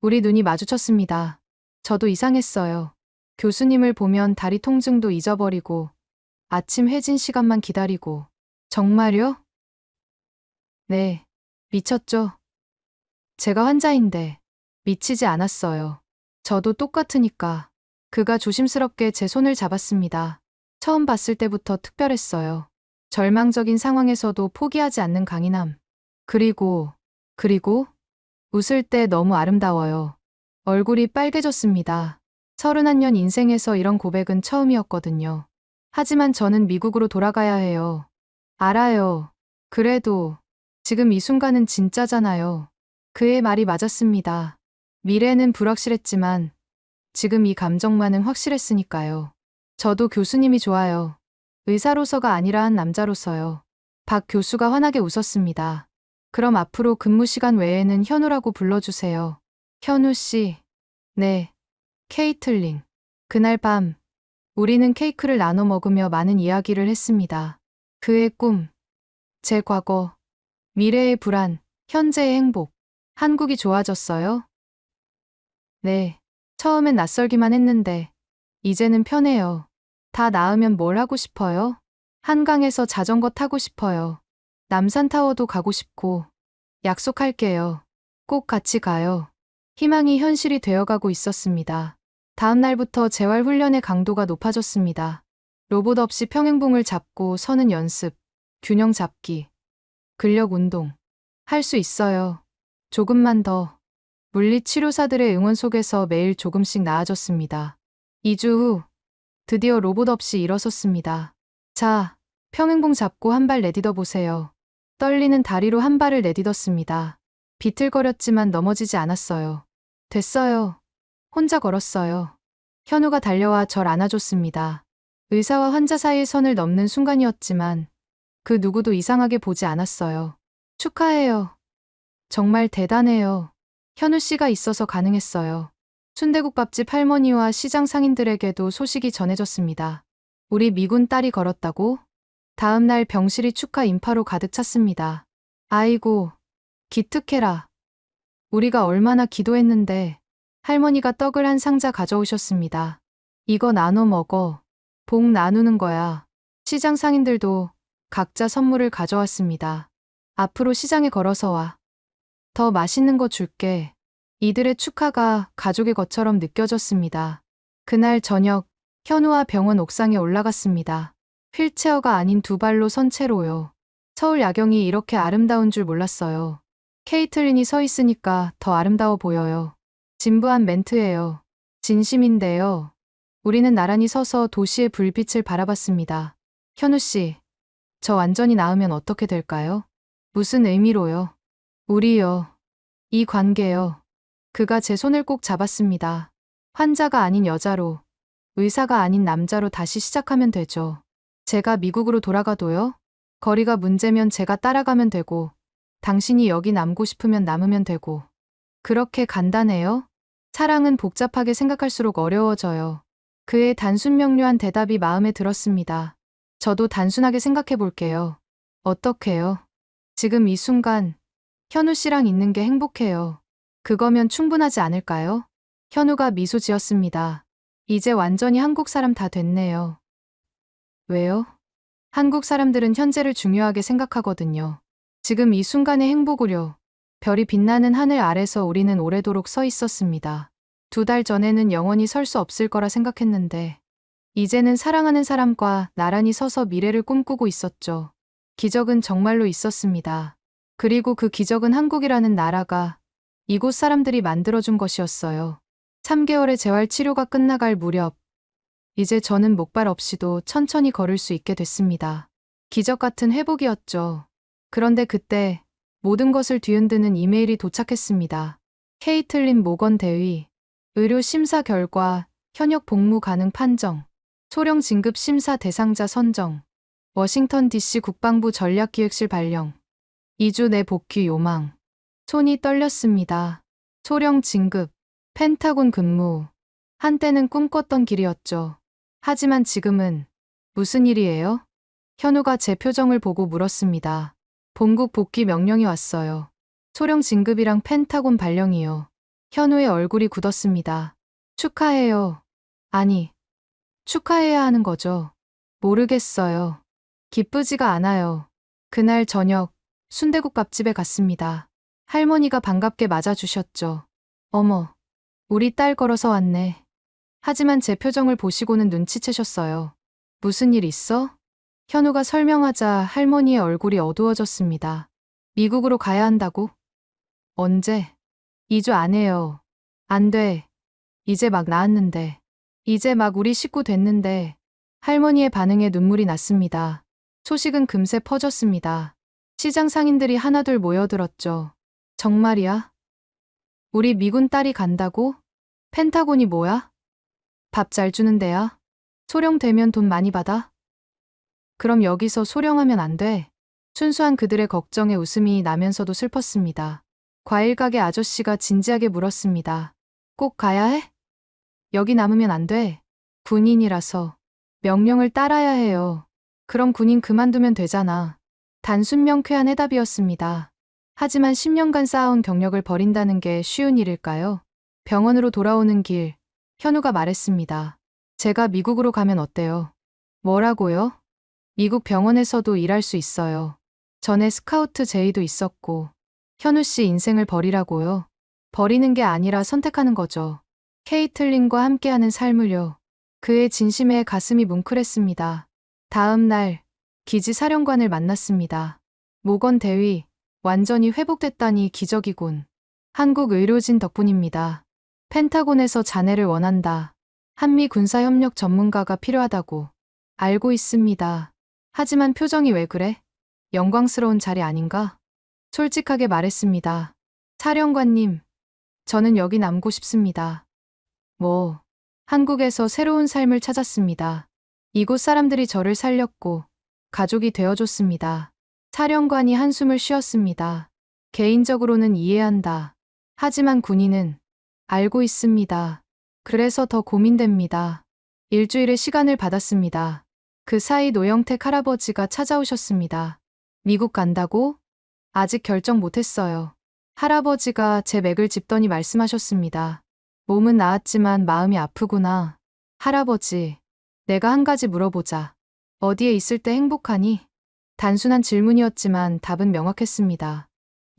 우리 눈이 마주쳤습니다. 저도 이상했어요. 교수님을 보면 다리 통증도 잊어버리고 아침 회진 시간만 기다리고. 정말요? 네. 미쳤죠? 제가 환자인데 미치지 않았어요. 저도 똑같으니까. 그가 조심스럽게 제 손을 잡았습니다. 처음 봤을 때부터 특별했어요. 절망적인 상황에서도 포기하지 않는 강인함. 그리고 웃을 때 너무 아름다워요. 얼굴이 빨개졌습니다. 31년 인생에서 이런 고백은 처음이었거든요. 하지만 저는 미국으로 돌아가야 해요. 알아요. 그래도 지금 이 순간은 진짜잖아요. 그의 말이 맞았습니다. 미래는 불확실했지만 지금 이 감정만은 확실했으니까요. 저도 교수님이 좋아요. 의사로서가 아니라 한 남자로서요. 박 교수가 환하게 웃었습니다. 그럼 앞으로 근무 시간 외에는 현우라고 불러주세요. 현우 씨. 네. 케이틀린. 그날 밤 우리는 케이크를 나눠 먹으며 많은 이야기를 했습니다. 그의 꿈, 제 과거, 미래의 불안, 현재의 행복. 한국이 좋아졌어요? 네. 처음엔 낯설기만 했는데 이제는 편해요. 다 나으면 뭘 하고 싶어요? 한강에서 자전거 타고 싶어요. 남산타워도 가고 싶고. 약속할게요. 꼭 같이 가요. 희망이 현실이 되어가고 있었습니다. 다음 날부터 재활 훈련의 강도가 높아졌습니다. 로봇 없이 평행봉을 잡고 서는 연습, 균형 잡기, 근력 운동. 할 수 있어요. 조금만 더. 물리치료사들의 응원 속에서 매일 조금씩 나아졌습니다. 2주 후, 드디어 로봇 없이 일어섰습니다. 자, 평행봉 잡고 한 발 내딛어 보세요. 떨리는 다리로 한 발을 내딛었습니다. 비틀거렸지만 넘어지지 않았어요. 됐어요. 혼자 걸었어요. 현우가 달려와 절 안아줬습니다. 의사와 환자 사이의 선을 넘는 순간이었지만 그 누구도 이상하게 보지 않았어요. 축하해요. 정말 대단해요. 현우 씨가 있어서 가능했어요. 순대국밥집 할머니와 시장 상인들에게도 소식이 전해졌습니다. 우리 미군 딸이 걸었다고? 다음 날 병실이 축하 인파로 가득 찼습니다. 아이고, 기특해라. 우리가 얼마나 기도했는데. 할머니가 떡을 한 상자 가져오셨습니다. 이거 나눠 먹어. 복 나누는 거야. 시장 상인들도 각자 선물을 가져왔습니다. 앞으로 시장에 걸어서 와. 더 맛있는 거 줄게. 이들의 축하가 가족의 것처럼 느껴졌습니다. 그날 저녁, 현우와 병원 옥상에 올라갔습니다. 휠체어가 아닌 두 발로 선 채로요. 서울 야경이 이렇게 아름다운 줄 몰랐어요. 케이틀린이 서 있으니까 더 아름다워 보여요. 진부한 멘트예요. 진심인데요. 우리는 나란히 서서 도시의 불빛을 바라봤습니다. 현우 씨, 저 완전히 나으면 어떻게 될까요? 무슨 의미로요? 우리요. 이 관계요. 그가 제 손을 꼭 잡았습니다. 환자가 아닌 여자로, 의사가 아닌 남자로 다시 시작하면 되죠. 제가 미국으로 돌아가도요? 거리가 문제면 제가 따라가면 되고, 당신이 여기 남고 싶으면 남으면 되고. 그렇게 간단해요? 사랑은 복잡하게 생각할수록 어려워져요. 그의 단순 명료한 대답이 마음에 들었습니다. 저도 단순하게 생각해 볼게요. 어떻게요? 지금 이 순간, 현우 씨랑 있는 게 행복해요. 그거면 충분하지 않을까요? 현우가 미소 지었습니다. 이제 완전히 한국 사람 다 됐네요. 왜요? 한국 사람들은 현재를 중요하게 생각하거든요. 지금 이 순간의 행복으려. 별이 빛나는 하늘 아래서 우리는 오래도록 서 있었습니다. 2달 전에는 영원히 설 수 없을 거라 생각했는데, 이제는 사랑하는 사람과 나란히 서서 미래를 꿈꾸고 있었죠. 기적은 정말로 있었습니다. 그리고 그 기적은 한국이라는 나라가 이곳 사람들이 만들어준 것이었어요. 3개월의 재활 치료가 끝나갈 무렵, 이제 저는 목발 없이도 천천히 걸을 수 있게 됐습니다. 기적 같은 회복이었죠. 그런데 그때 모든 것을 뒤흔드는 이메일이 도착했습니다. 케이틀린 모건 대위, 의료 심사 결과, 현역 복무 가능 판정, 소령 진급 심사 대상자 선정. 워싱턴 DC 국방부 전략기획실 발령. 2주 내 복귀 요망. 손이 떨렸습니다. 소령 진급, 펜타곤 근무. 한때는 꿈꿨던 길이었죠. 하지만 지금은 무슨 일이에요? 현우가 제 표정을 보고 물었습니다. 본국 복귀 명령이 왔어요. 소령 진급이랑 펜타곤 발령이요. 현우의 얼굴이 굳었습니다. 축하해요. 아니, 축하해야 하는 거죠. 모르겠어요. 기쁘지가 않아요. 그날 저녁 순대국 밥집에 갔습니다. 할머니가 반갑게 맞아주셨죠. 어머, 우리 딸 걸어서 왔네. 하지만 제 표정을 보시고는 눈치채셨어요. 무슨 일 있어? 현우가 설명하자 할머니의 얼굴이 어두워졌습니다. 미국으로 가야 한다고? 언제? 2주 안에요. 안 돼. 이제 막 나았는데. 이제 막 우리 식구 됐는데. 할머니의 반응에 눈물이 났습니다. 소식은 금세 퍼졌습니다. 시장 상인들이 하나둘 모여들었죠. 정말이야? 우리 미군 딸이 간다고? 펜타곤이 뭐야? 밥 잘 주는 데야? 소령 되면 돈 많이 받아? 그럼 여기서 소령하면 안 돼. 순수한 그들의 걱정에 웃음이 나면서도 슬펐습니다. 과일 가게 아저씨가 진지하게 물었습니다. 꼭 가야 해? 여기 남으면 안 돼. 군인이라서. 명령을 따라야 해요. 그럼 군인 그만두면 되잖아. 단순 명쾌한 해답이었습니다. 하지만 10년간 쌓아온 경력을 버린다는 게 쉬운 일일까요? 병원으로 돌아오는 길, 현우가 말했습니다. 제가 미국으로 가면 어때요? 뭐라고요? 미국 병원에서도 일할 수 있어요. 전에 스카우트 제의도 있었고. 현우 씨 인생을 버리라고요? 버리는 게 아니라 선택하는 거죠. 케이틀린과 함께하는 삶을요. 그의 진심에 가슴이 뭉클했습니다. 다음 날 기지 사령관을 만났습니다. 모건 대위, 완전히 회복됐다니 기적이군. 한국 의료진 덕분입니다. 펜타곤에서 자네를 원한다. 한미 군사협력 전문가가 필요하다고. 알고 있습니다. 하지만 표정이 왜 그래? 영광스러운 자리 아닌가? 솔직하게 말했습니다. 사령관님, 저는 여기 남고 싶습니다. 뭐, 한국에서 새로운 삶을 찾았습니다. 이곳 사람들이 저를 살렸고, 가족이 되어줬습니다. 사령관이 한숨을 쉬었습니다. 개인적으로는 이해한다. 하지만 군인은 알고 있습니다. 그래서 더 고민됩니다. 일주일의 시간을 받았습니다. 그 사이 노영택 할아버지가 찾아오셨습니다. 미국 간다고? 아직 결정 못했어요. 할아버지가 제 맥을 짚더니 말씀하셨습니다. 몸은 나았지만 마음이 아프구나. 할아버지, 내가 한 가지 물어보자. 어디에 있을 때 행복하니? 단순한 질문이었지만 답은 명확했습니다.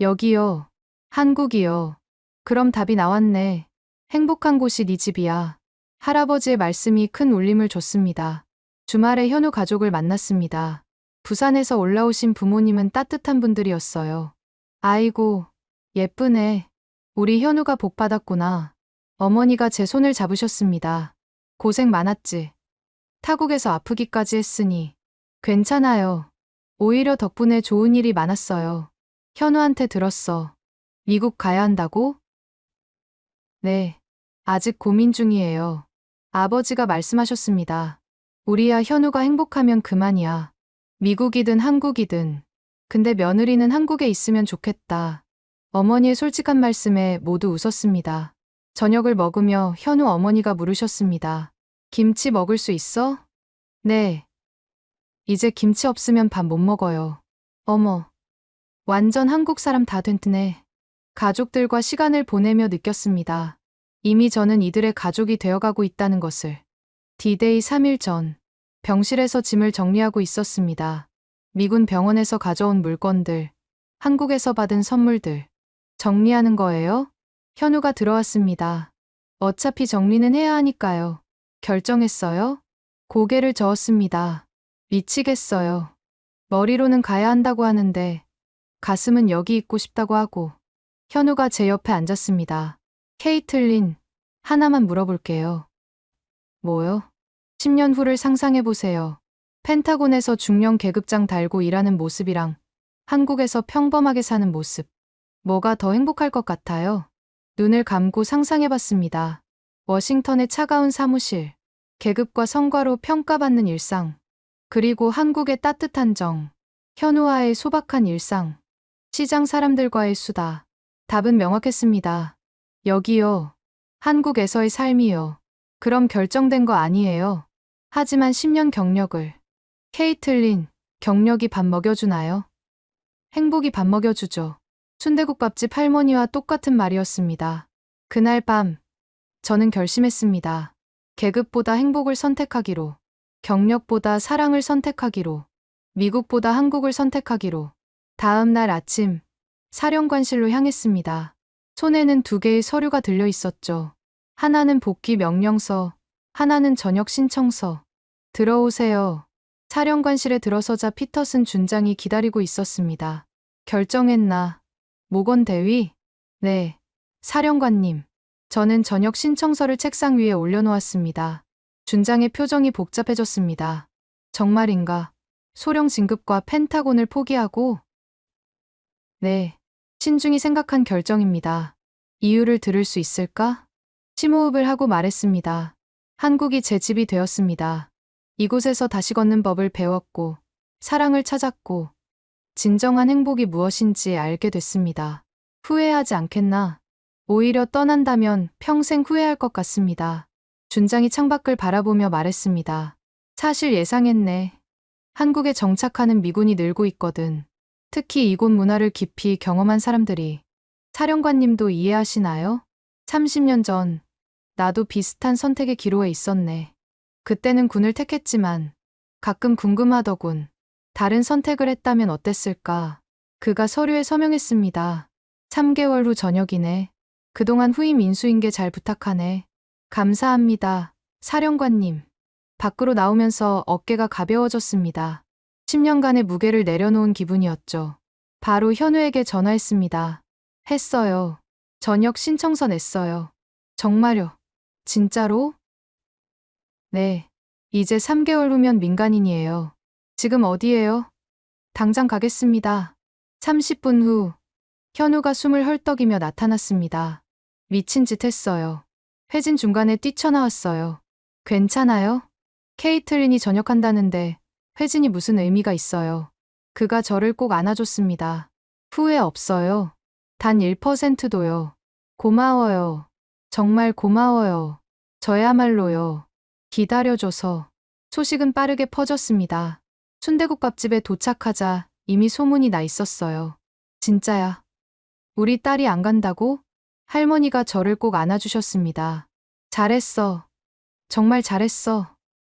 여기요. 한국이요. 그럼 답이 나왔네. 행복한 곳이 네 집이야. 할아버지의 말씀이 큰 울림을 줬습니다. 주말에 현우 가족을 만났습니다. 부산에서 올라오신 부모님은 따뜻한 분들이었어요. 아이고, 예쁘네. 우리 현우가 복 받았구나. 어머니가 제 손을 잡으셨습니다. 고생 많았지. 타국에서 아프기까지 했으니. 괜찮아요. 오히려 덕분에 좋은 일이 많았어요. 현우한테 들었어. 미국 가야 한다고? 네. 아직 고민 중이에요. 아버지가 말씀하셨습니다. 우리야 현우가 행복하면 그만이야. 미국이든 한국이든. 근데 며느리는 한국에 있으면 좋겠다. 어머니의 솔직한 말씀에 모두 웃었습니다. 저녁을 먹으며 현우 어머니가 물으셨습니다. 김치 먹을 수 있어? 네. 이제 김치 없으면 밥 못 먹어요. 어머. 완전 한국 사람 다 됐네. 가족들과 시간을 보내며 느꼈습니다. 이미 저는 이들의 가족이 되어가고 있다는 것을. D-Day 3일 전, 병실에서 짐을 정리하고 있었습니다. 미군 병원에서 가져온 물건들, 한국에서 받은 선물들. 정리하는 거예요? 현우가 들어왔습니다. 어차피 정리는 해야 하니까요. 결정했어요? 고개를 저었습니다. 미치겠어요. 머리로는 가야 한다고 하는데, 가슴은 여기 있고 싶다고 하고. 현우가 제 옆에 앉았습니다. 케이틀린, 하나만 물어볼게요. 뭐요? 10년 후를 상상해보세요. 펜타곤에서 중령 계급장 달고 일하는 모습이랑 한국에서 평범하게 사는 모습. 뭐가 더 행복할 것 같아요? 눈을 감고 상상해봤습니다. 워싱턴의 차가운 사무실, 계급과 성과로 평가받는 일상. 그리고 한국의 따뜻한 정, 현우와의 소박한 일상, 시장 사람들과의 수다. 답은 명확했습니다. 여기요. 한국에서의 삶이요. 그럼 결정된 거 아니에요. 하지만 10년 경력을. 케이틀린, 경력이 밥 먹여주나요? 행복이 밥 먹여주죠. 순대국밥집 할머니와 똑같은 말이었습니다. 그날 밤, 저는 결심했습니다. 계급보다 행복을 선택하기로, 경력보다 사랑을 선택하기로, 미국보다 한국을 선택하기로. 다음 날 아침, 사령관실로 향했습니다. 손에는 2개의 서류가 들려 있었죠. 하나는 복귀 명령서, 하나는 전역 신청서. 들어오세요. 사령관실에 들어서자 피터슨 준장이 기다리고 있었습니다. 결정했나? 모건 대위? 네. 사령관님. 저는 전역 신청서를 책상 위에 올려놓았습니다. 준장의 표정이 복잡해졌습니다. 정말인가? 소령 진급과 펜타곤을 포기하고? 네. 신중히 생각한 결정입니다. 이유를 들을 수 있을까? 심호흡을 하고 말했습니다. 한국이 제 집이 되었습니다. 이곳에서 다시 걷는 법을 배웠고, 사랑을 찾았고, 진정한 행복이 무엇인지 알게 됐습니다. 후회하지 않겠나? 오히려 떠난다면 평생 후회할 것 같습니다. 준장이 창밖을 바라보며 말했습니다. 사실 예상했네. 한국에 정착하는 미군이 늘고 있거든. 특히 이곳 문화를 깊이 경험한 사람들이. 사령관님도 이해하시나요? 30년 전, 나도 비슷한 선택의 기로에 있었네. 그때는 군을 택했지만, 가끔 궁금하더군. 다른 선택을 했다면 어땠을까? 그가 서류에 서명했습니다. 3개월 후 저녁이네. 그동안 후임 인수인계 잘 부탁하네. 감사합니다. 사령관님. 밖으로 나오면서 어깨가 가벼워졌습니다. 10년간의 무게를 내려놓은 기분이었죠. 바로 현우에게 전화했습니다. 했어요. 전역 신청서 냈어요. 정말요? 진짜로? 네. 이제 3개월 후면 민간인이에요. 지금 어디예요? 당장 가겠습니다. 30분 후, 현우가 숨을 헐떡이며 나타났습니다. 미친 짓 했어요. 회진 중간에 뛰쳐나왔어요. 괜찮아요? 케이틀린이 전역한다는데 회진이 무슨 의미가 있어요. 그가 저를 꼭 안아줬습니다. 후회 없어요. 단 1%도요. 고마워요. 정말 고마워요. 저야말로요. 기다려줘서. 소식은 빠르게 퍼졌습니다. 순대국밥집에 도착하자 이미 소문이 나 있었어요. 진짜야. 우리 딸이 안 간다고? 할머니가 저를 꼭 안아주셨습니다. 잘했어. 정말 잘했어.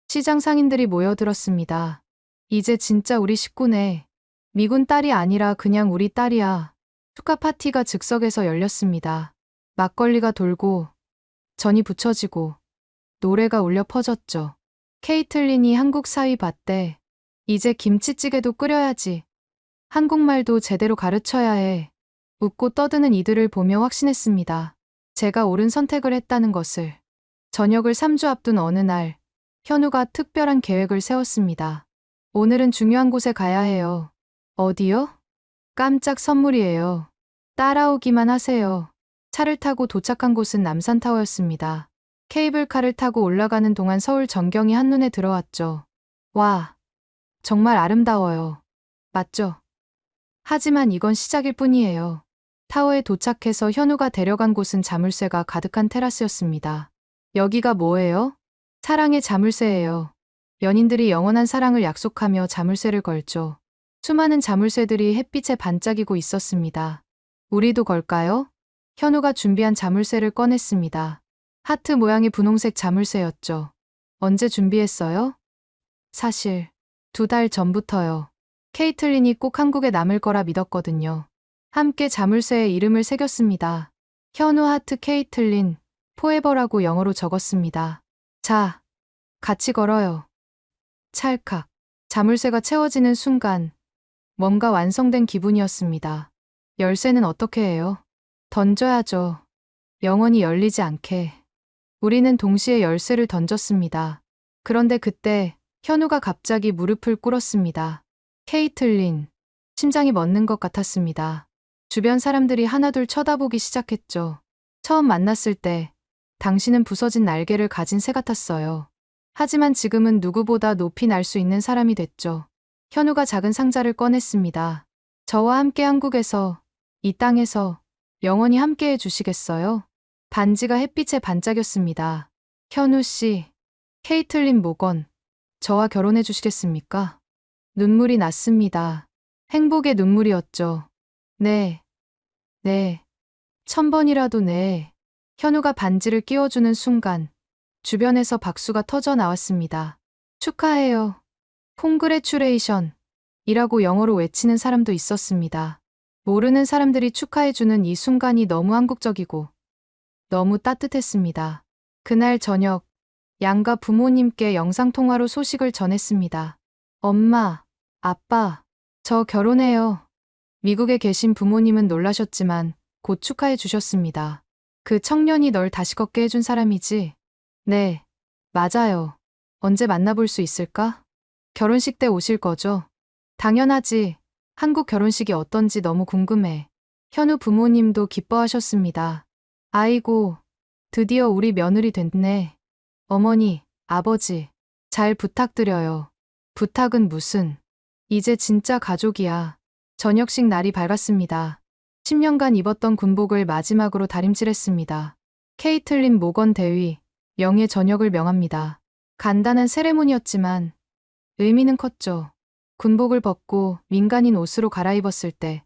시장 상인들이 모여들었습니다. 이제 진짜 우리 식구네. 미군 딸이 아니라 그냥 우리 딸이야. 축하 파티가 즉석에서 열렸습니다. 막걸리가 돌고, 전이 붙여지고, 노래가 울려 퍼졌죠. 케이틀린이 한국 사위 봤대. 이제 김치찌개도 끓여야지. 한국말도 제대로 가르쳐야 해. 웃고 떠드는 이들을 보며 확신했습니다. 제가 옳은 선택을 했다는 것을. 전역을 3주 앞둔 어느 날, 현우가 특별한 계획을 세웠습니다. 오늘은 중요한 곳에 가야 해요. 어디요? 깜짝 선물이에요. 따라오기만 하세요. 차를 타고 도착한 곳은 남산타워였습니다. 케이블카를 타고 올라가는 동안 서울 전경이 한눈에 들어왔죠. 와, 정말 아름다워요. 맞죠? 하지만 이건 시작일 뿐이에요. 타워에 도착해서 현우가 데려간 곳은 자물쇠가 가득한 테라스였습니다. 여기가 뭐예요? 사랑의 자물쇠예요. 연인들이 영원한 사랑을 약속하며 자물쇠를 걸죠. 수많은 자물쇠들이 햇빛에 반짝이고 있었습니다. 우리도 걸까요? 현우가 준비한 자물쇠를 꺼냈습니다. 하트 모양의 분홍색 자물쇠였죠. 언제 준비했어요? 사실 2달 전부터요. 케이틀린이 꼭 한국에 남을 거라 믿었거든요. 함께 자물쇠에 이름을 새겼습니다. 현우 하트 케이틀린, 포에버라고 영어로 적었습니다. 자, 같이 걸어요. 찰칵. 자물쇠가 채워지는 순간 뭔가 완성된 기분이었습니다. 열쇠는 어떻게 해요? 던져야죠. 영원히 열리지 않게. 우리는 동시에 열쇠를 던졌습니다. 그런데 그때 현우가 갑자기 무릎을 꿇었습니다. 케이틀린, 심장이 멎는 것 같았습니다. 주변 사람들이 하나둘 쳐다보기 시작했죠. 처음 만났을 때 당신은 부서진 날개를 가진 새 같았어요. 하지만 지금은 누구보다 높이 날 수 있는 사람이 됐죠. 현우가 작은 상자를 꺼냈습니다. 저와 함께 한국에서, 이 땅에서 영원히 함께 해주시겠어요? 반지가 햇빛에 반짝였습니다. 현우 씨, 케이틀린 모건, 저와 결혼해 주시겠습니까? 눈물이 났습니다. 행복의 눈물이었죠. 네, 네, 1000번이라도 네. 현우가 반지를 끼워주는 순간, 주변에서 박수가 터져 나왔습니다. 축하해요. 콩그레츄레이션 이라고 영어로 외치는 사람도 있었습니다. 모르는 사람들이 축하해주는 이 순간이 너무 한국적이고 너무 따뜻했습니다. 그날 저녁, 양가 부모님께 영상통화로 소식을 전했습니다. 엄마, 아빠, 저 결혼해요. 미국에 계신 부모님은 놀라셨지만 곧 축하해 주셨습니다. 그 청년이 널 다시 걷게 해준 사람이지? 네, 맞아요. 언제 만나볼 수 있을까? 결혼식 때 오실 거죠? 당연하지. 한국 결혼식이 어떤지 너무 궁금해. 현우 부모님도 기뻐하셨습니다. 아이고, 드디어 우리 며느리 됐네. 어머니, 아버지, 잘 부탁드려요. 부탁은 무슨. 이제 진짜 가족이야. 저녁식 날이 밝았습니다. 10년간 입었던 군복을 마지막으로 다림질했습니다. 케이틀린 모건 대위, 영예 저녁을 명합니다. 간단한 세레모니였지만 의미는 컸죠. 군복을 벗고 민간인 옷으로 갈아입었을 때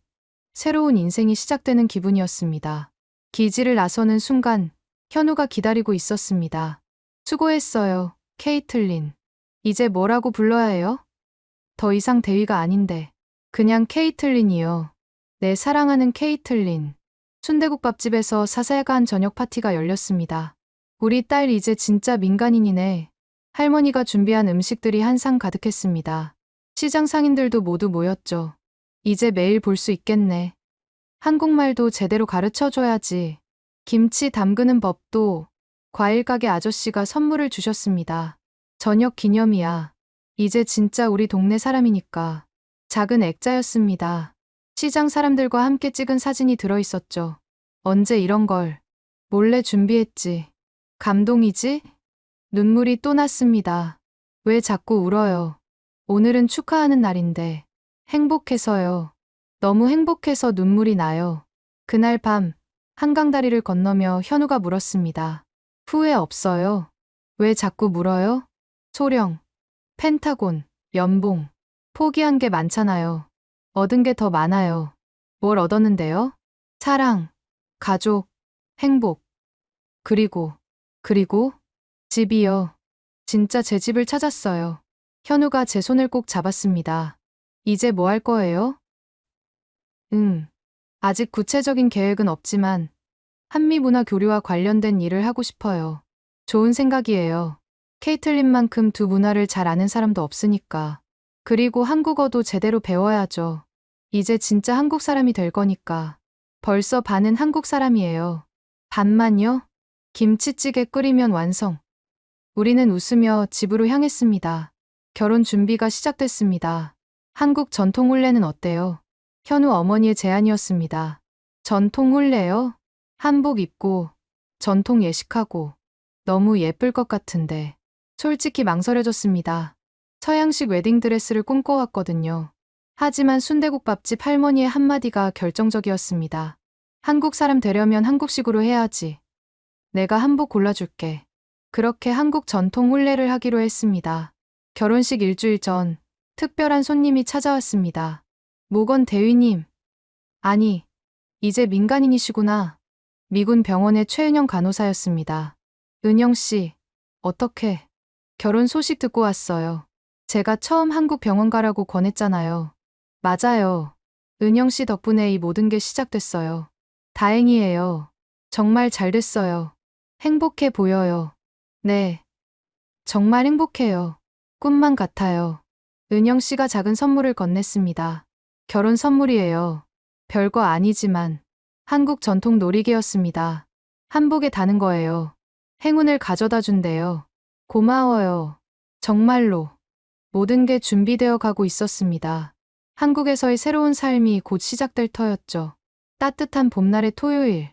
새로운 인생이 시작되는 기분이었습니다. 기지를 나서는 순간 현우가 기다리고 있었습니다. 수고했어요, 케이틀린. 이제 뭐라고 불러야 해요? 더 이상 대위가 아닌데 그냥 케이틀린이요. 내 사랑하는 케이틀린. 순대국밥집에서 사사야간 저녁 파티가 열렸습니다. 우리 딸 이제 진짜 민간인이네. 할머니가 준비한 음식들이 한상 가득했습니다. 시장 상인들도 모두 모였죠. 이제 매일 볼 수 있겠네. 한국말도 제대로 가르쳐줘야지. 김치 담그는 법도 과일 가게 아저씨가 선물을 주셨습니다. 저녁 기념이야. 이제 진짜 우리 동네 사람이니까. 작은 액자였습니다. 시장 사람들과 함께 찍은 사진이 들어있었죠. 언제 이런 걸 몰래 준비했지. 감동이지? 눈물이 또 났습니다. 왜 자꾸 울어요? 오늘은 축하하는 날인데. 행복해서요. 너무 행복해서 눈물이 나요. 그날 밤 한강다리를 건너며 현우가 물었습니다. 후회 없어요? 왜 자꾸 물어요? 소령, 펜타곤, 연봉. 포기한 게 많잖아요. 얻은 게 더 많아요. 뭘 얻었는데요? 사랑, 가족, 행복. 그리고 집이요. 진짜 제 집을 찾았어요. 현우가 제 손을 꼭 잡았습니다. 이제 뭐 할 거예요? 아직 구체적인 계획은 없지만 한미 문화 교류와 관련된 일을 하고 싶어요. 좋은 생각이에요. 케이틀린만큼 두 문화를 잘 아는 사람도 없으니까. 그리고 한국어도 제대로 배워야죠. 이제 진짜 한국 사람이 될 거니까. 벌써 반은 한국 사람이에요. 반만요? 김치찌개 끓이면 완성. 우리는 웃으며 집으로 향했습니다. 결혼 준비가 시작됐습니다. 한국 전통 혼례는 어때요? 현우 어머니의 제안이었습니다. 전통 혼례요? 한복 입고, 전통 예식하고, 너무 예쁠 것 같은데. 솔직히 망설여졌습니다. 서양식 웨딩드레스를 꿈꿔왔거든요. 하지만 순대국밥집 할머니의 한마디가 결정적이었습니다. 한국 사람 되려면 한국식으로 해야지. 내가 한복 골라줄게. 그렇게 한국 전통 혼례를 하기로 했습니다. 결혼식 일주일 전, 특별한 손님이 찾아왔습니다. 모건 대위님. 아니, 이제 민간인이시구나. 미군 병원의 최은영 간호사였습니다. 은영 씨, 어떻게? 결혼 소식 듣고 왔어요. 제가 처음 한국 병원 가라고 권했잖아요. 맞아요. 은영 씨 덕분에 이 모든 게 시작됐어요. 다행이에요. 정말 잘 됐어요. 행복해 보여요. 네. 정말 행복해요. 꿈만 같아요. 은영 씨가 작은 선물을 건넸습니다. 결혼 선물이에요. 별거 아니지만 한국 전통 놀이개였습니다. 한복에 다는 거예요. 행운을 가져다 준대요. 고마워요. 정말로. 모든 게 준비되어 가고 있었습니다. 한국에서의 새로운 삶이 곧 시작될 터였죠. 따뜻한 봄날의 토요일,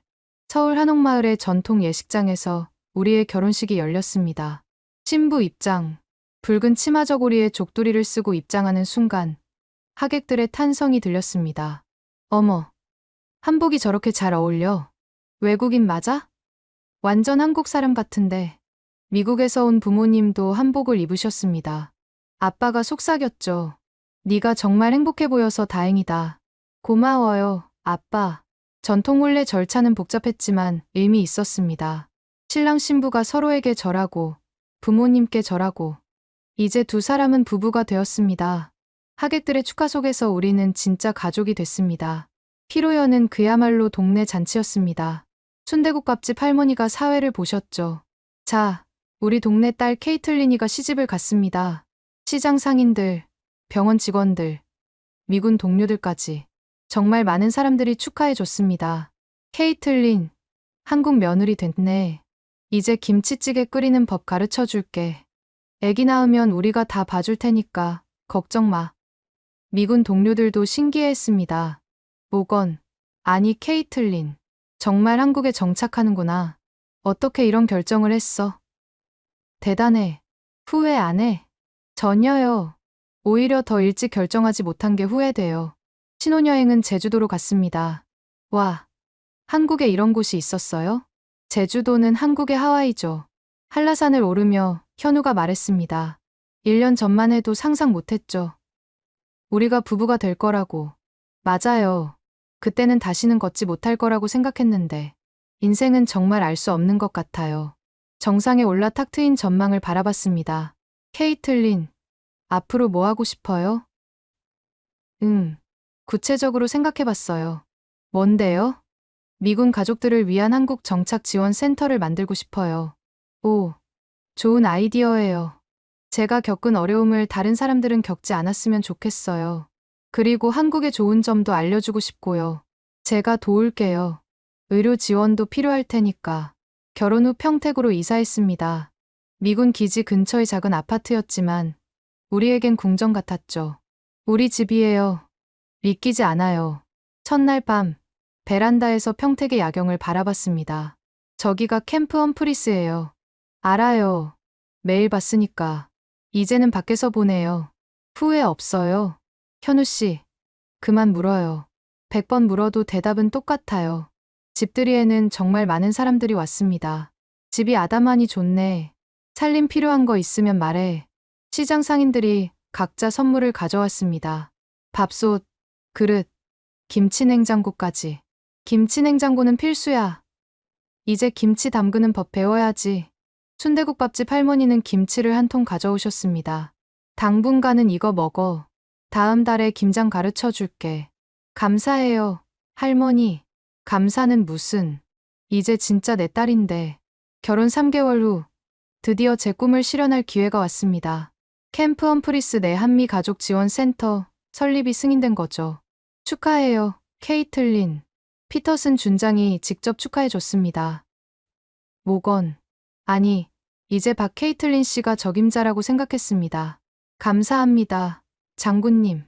서울 한옥마을의 전통 예식장에서 우리의 결혼식이 열렸습니다. 신부 입장. 붉은 치마 저고리에 족두리를 쓰고 입장하는 순간 하객들의 탄성이 들렸습니다. 어머, 한복이 저렇게 잘 어울려. 외국인 맞아? 완전 한국 사람 같은데. 미국에서 온 부모님도 한복을 입으셨습니다. 아빠가 속삭였죠. 네가 정말 행복해 보여서 다행이다. 고마워요, 아빠. 전통 혼례 절차는 복잡했지만 의미 있었습니다. 신랑 신부가 서로에게 절하고 부모님께 절하고 이제 두 사람은 부부가 되었습니다. 하객들의 축하 속에서 우리는 진짜 가족이 됐습니다. 피로연은 그야말로 동네 잔치였습니다. 순대국밥집 할머니가 사회를 보셨죠. 자, 우리 동네 딸 케이틀린이가 시집을 갔습니다. 시장 상인들, 병원 직원들, 미군 동료들까지 정말 많은 사람들이 축하해 줬습니다. 케이틀린, 한국 며느리 됐네. 이제 김치찌개 끓이는 법 가르쳐 줄게. 애기 낳으면 우리가 다 봐줄 테니까 걱정 마. 미군 동료들도 신기해했습니다. 모건, 아니 케이틀린, 정말 한국에 정착하는구나. 어떻게 이런 결정을 했어? 대단해. 후회 안 해? 전혀요. 오히려 더 일찍 결정하지 못한 게 후회돼요. 신혼여행은 제주도로 갔습니다. 와, 한국에 이런 곳이 있었어요? 제주도는 한국의 하와이죠. 한라산을 오르며 현우가 말했습니다. 1년 전만 해도 상상 못했죠. 우리가 부부가 될 거라고. 맞아요. 그때는 다시는 걷지 못할 거라고 생각했는데 인생은 정말 알 수 없는 것 같아요. 정상에 올라 탁 트인 전망을 바라봤습니다. 케이틀린, 앞으로 뭐 하고 싶어요? 구체적으로 생각해봤어요. 뭔데요? 미군 가족들을 위한 한국 정착 지원 센터를 만들고 싶어요. 오, 좋은 아이디어예요. 제가 겪은 어려움을 다른 사람들은 겪지 않았으면 좋겠어요. 그리고 한국의 좋은 점도 알려주고 싶고요. 제가 도울게요. 의료 지원도 필요할 테니까. 결혼 후 평택으로 이사했습니다. 미군 기지 근처의 작은 아파트였지만 우리에겐 궁전 같았죠. 우리 집이에요. 믿기지 않아요. 첫날 밤 베란다에서 평택의 야경을 바라봤습니다. 저기가 캠프 험프리스예요. 알아요. 매일 봤으니까. 이제는 밖에서 보네요. 후회 없어요. 현우 씨, 그만 물어요. 100번 물어도 대답은 똑같아요. 집들이에는 정말 많은 사람들이 왔습니다. 집이 아담하니 좋네. 살림 필요한 거 있으면 말해. 시장 상인들이 각자 선물을 가져왔습니다. 밥솥, 그릇, 김치냉장고까지. 김치냉장고는 필수야. 이제 김치 담그는 법 배워야지. 순대국밥집 할머니는 김치를 한 통 가져오셨습니다. 당분간은 이거 먹어. 다음 달에 김장 가르쳐 줄게. 감사해요, 할머니. 감사는 무슨. 이제 진짜 내 딸인데. 결혼 3개월 후 드디어 제 꿈을 실현할 기회가 왔습니다. 캠프 험프리스 내 한미 가족 지원 센터 설립이 승인된 거죠. 축하해요, 케이틀린. 피터슨 준장이 직접 축하해 줬습니다. 모건. 아니, 이제 박 케이틀린 씨가 적임자라고 생각했습니다. 감사합니다, 장군님.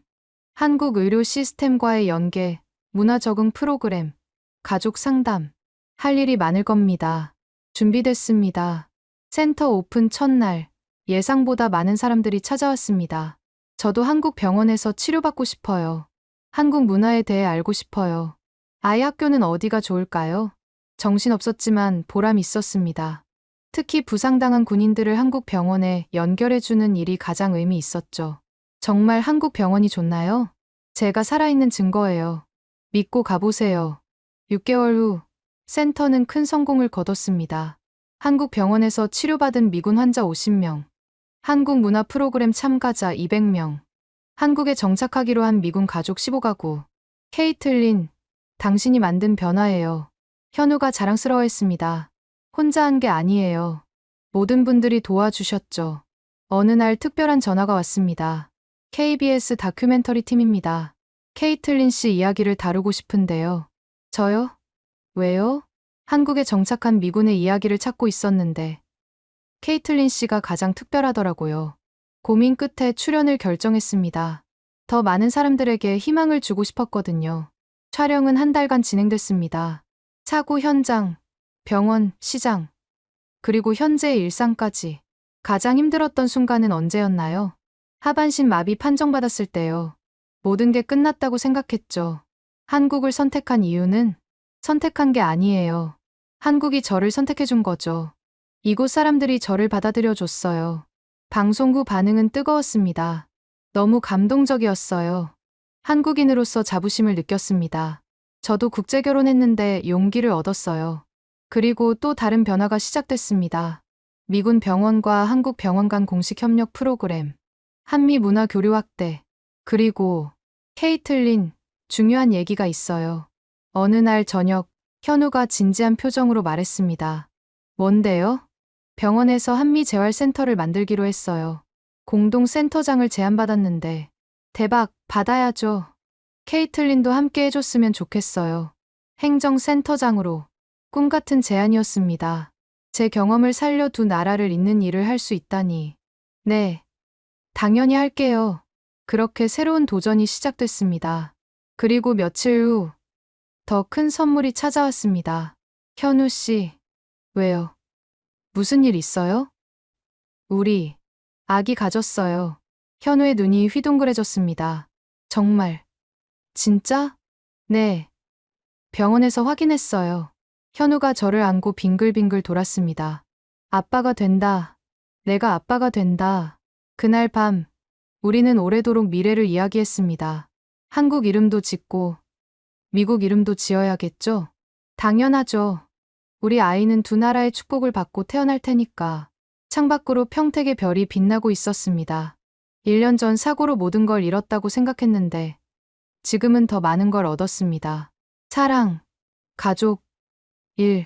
한국 의료 시스템과의 연계, 문화 적응 프로그램, 가족 상담. 할 일이 많을 겁니다. 준비됐습니다. 센터 오픈 첫날, 예상보다 많은 사람들이 찾아왔습니다. 저도 한국 병원에서 치료받고 싶어요. 한국 문화에 대해 알고 싶어요. 아이 학교는 어디가 좋을까요? 정신없었지만 보람 있었습니다. 특히 부상당한 군인들을 한국 병원에 연결해주는 일이 가장 의미 있었죠. 정말 한국 병원이 좋나요? 제가 살아있는 증거예요. 믿고 가보세요. 6개월 후 센터는 큰 성공을 거뒀습니다. 한국 병원에서 치료받은 미군 환자 50명, 한국 문화 프로그램 참가자 200명, 한국에 정착하기로 한 미군 가족 15가구. 케이틀린, 당신이 만든 변화예요. 현우가 자랑스러워했습니다. 혼자 한 게 아니에요. 모든 분들이 도와주셨죠. 어느 날 특별한 전화가 왔습니다. KBS 다큐멘터리 팀입니다. 케이틀린 씨 이야기를 다루고 싶은데요. 저요? 왜요? 한국에 정착한 미군의 이야기를 찾고 있었는데 케이틀린 씨가 가장 특별하더라고요. 고민 끝에 출연을 결정했습니다. 더 많은 사람들에게 희망을 주고 싶었거든요. 촬영은 한 달간 진행됐습니다. 사고 현장, 병원, 시장, 그리고 현재의 일상까지. 가장 힘들었던 순간은 언제였나요? 하반신 마비 판정받았을 때요. 모든 게 끝났다고 생각했죠. 한국을 선택한 이유는 선택한 게 아니에요. 한국이 저를 선택해 준 거죠. 이곳 사람들이 저를 받아들여 줬어요. 방송 후 반응은 뜨거웠습니다. 너무 감동적이었어요. 한국인으로서 자부심을 느꼈습니다. 저도 국제 결혼했는데 용기를 얻었어요. 그리고 또 다른 변화가 시작됐습니다. 미군 병원과 한국 병원 간 공식 협력 프로그램, 한미 문화 교류 확대, 그리고 케이틀린, 중요한 얘기가 있어요. 어느 날 저녁, 현우가 진지한 표정으로 말했습니다. 뭔데요? 병원에서 한미 재활센터를 만들기로 했어요. 공동센터장을 제안받았는데, 대박, 받아야죠. 케이틀린도 함께 해줬으면 좋겠어요. 행정센터장으로. 꿈같은 제안이었습니다. 제 경험을 살려 두 나라를 잇는 일을 할 수 있다니. 네. 당연히 할게요. 그렇게 새로운 도전이 시작됐습니다. 그리고 며칠 후, 더 큰 선물이 찾아왔습니다. 현우 씨. 왜요? 무슨 일 있어요? 우리, 아기 가졌어요. 현우의 눈이 휘둥그레졌습니다. 정말. 진짜? 네. 병원에서 확인했어요. 현우가 저를 안고 빙글빙글 돌았습니다. 아빠가 된다. 내가 아빠가 된다. 그날 밤, 우리는 오래도록 미래를 이야기했습니다. 한국 이름도 짓고, 미국 이름도 지어야겠죠? 당연하죠. 우리 아이는 두 나라의 축복을 받고 태어날 테니까. 창밖으로 평택의 별이 빛나고 있었습니다. 1년 전 사고로 모든 걸 잃었다고 생각했는데, 지금은 더 많은 걸 얻었습니다. 사랑, 가족, 일,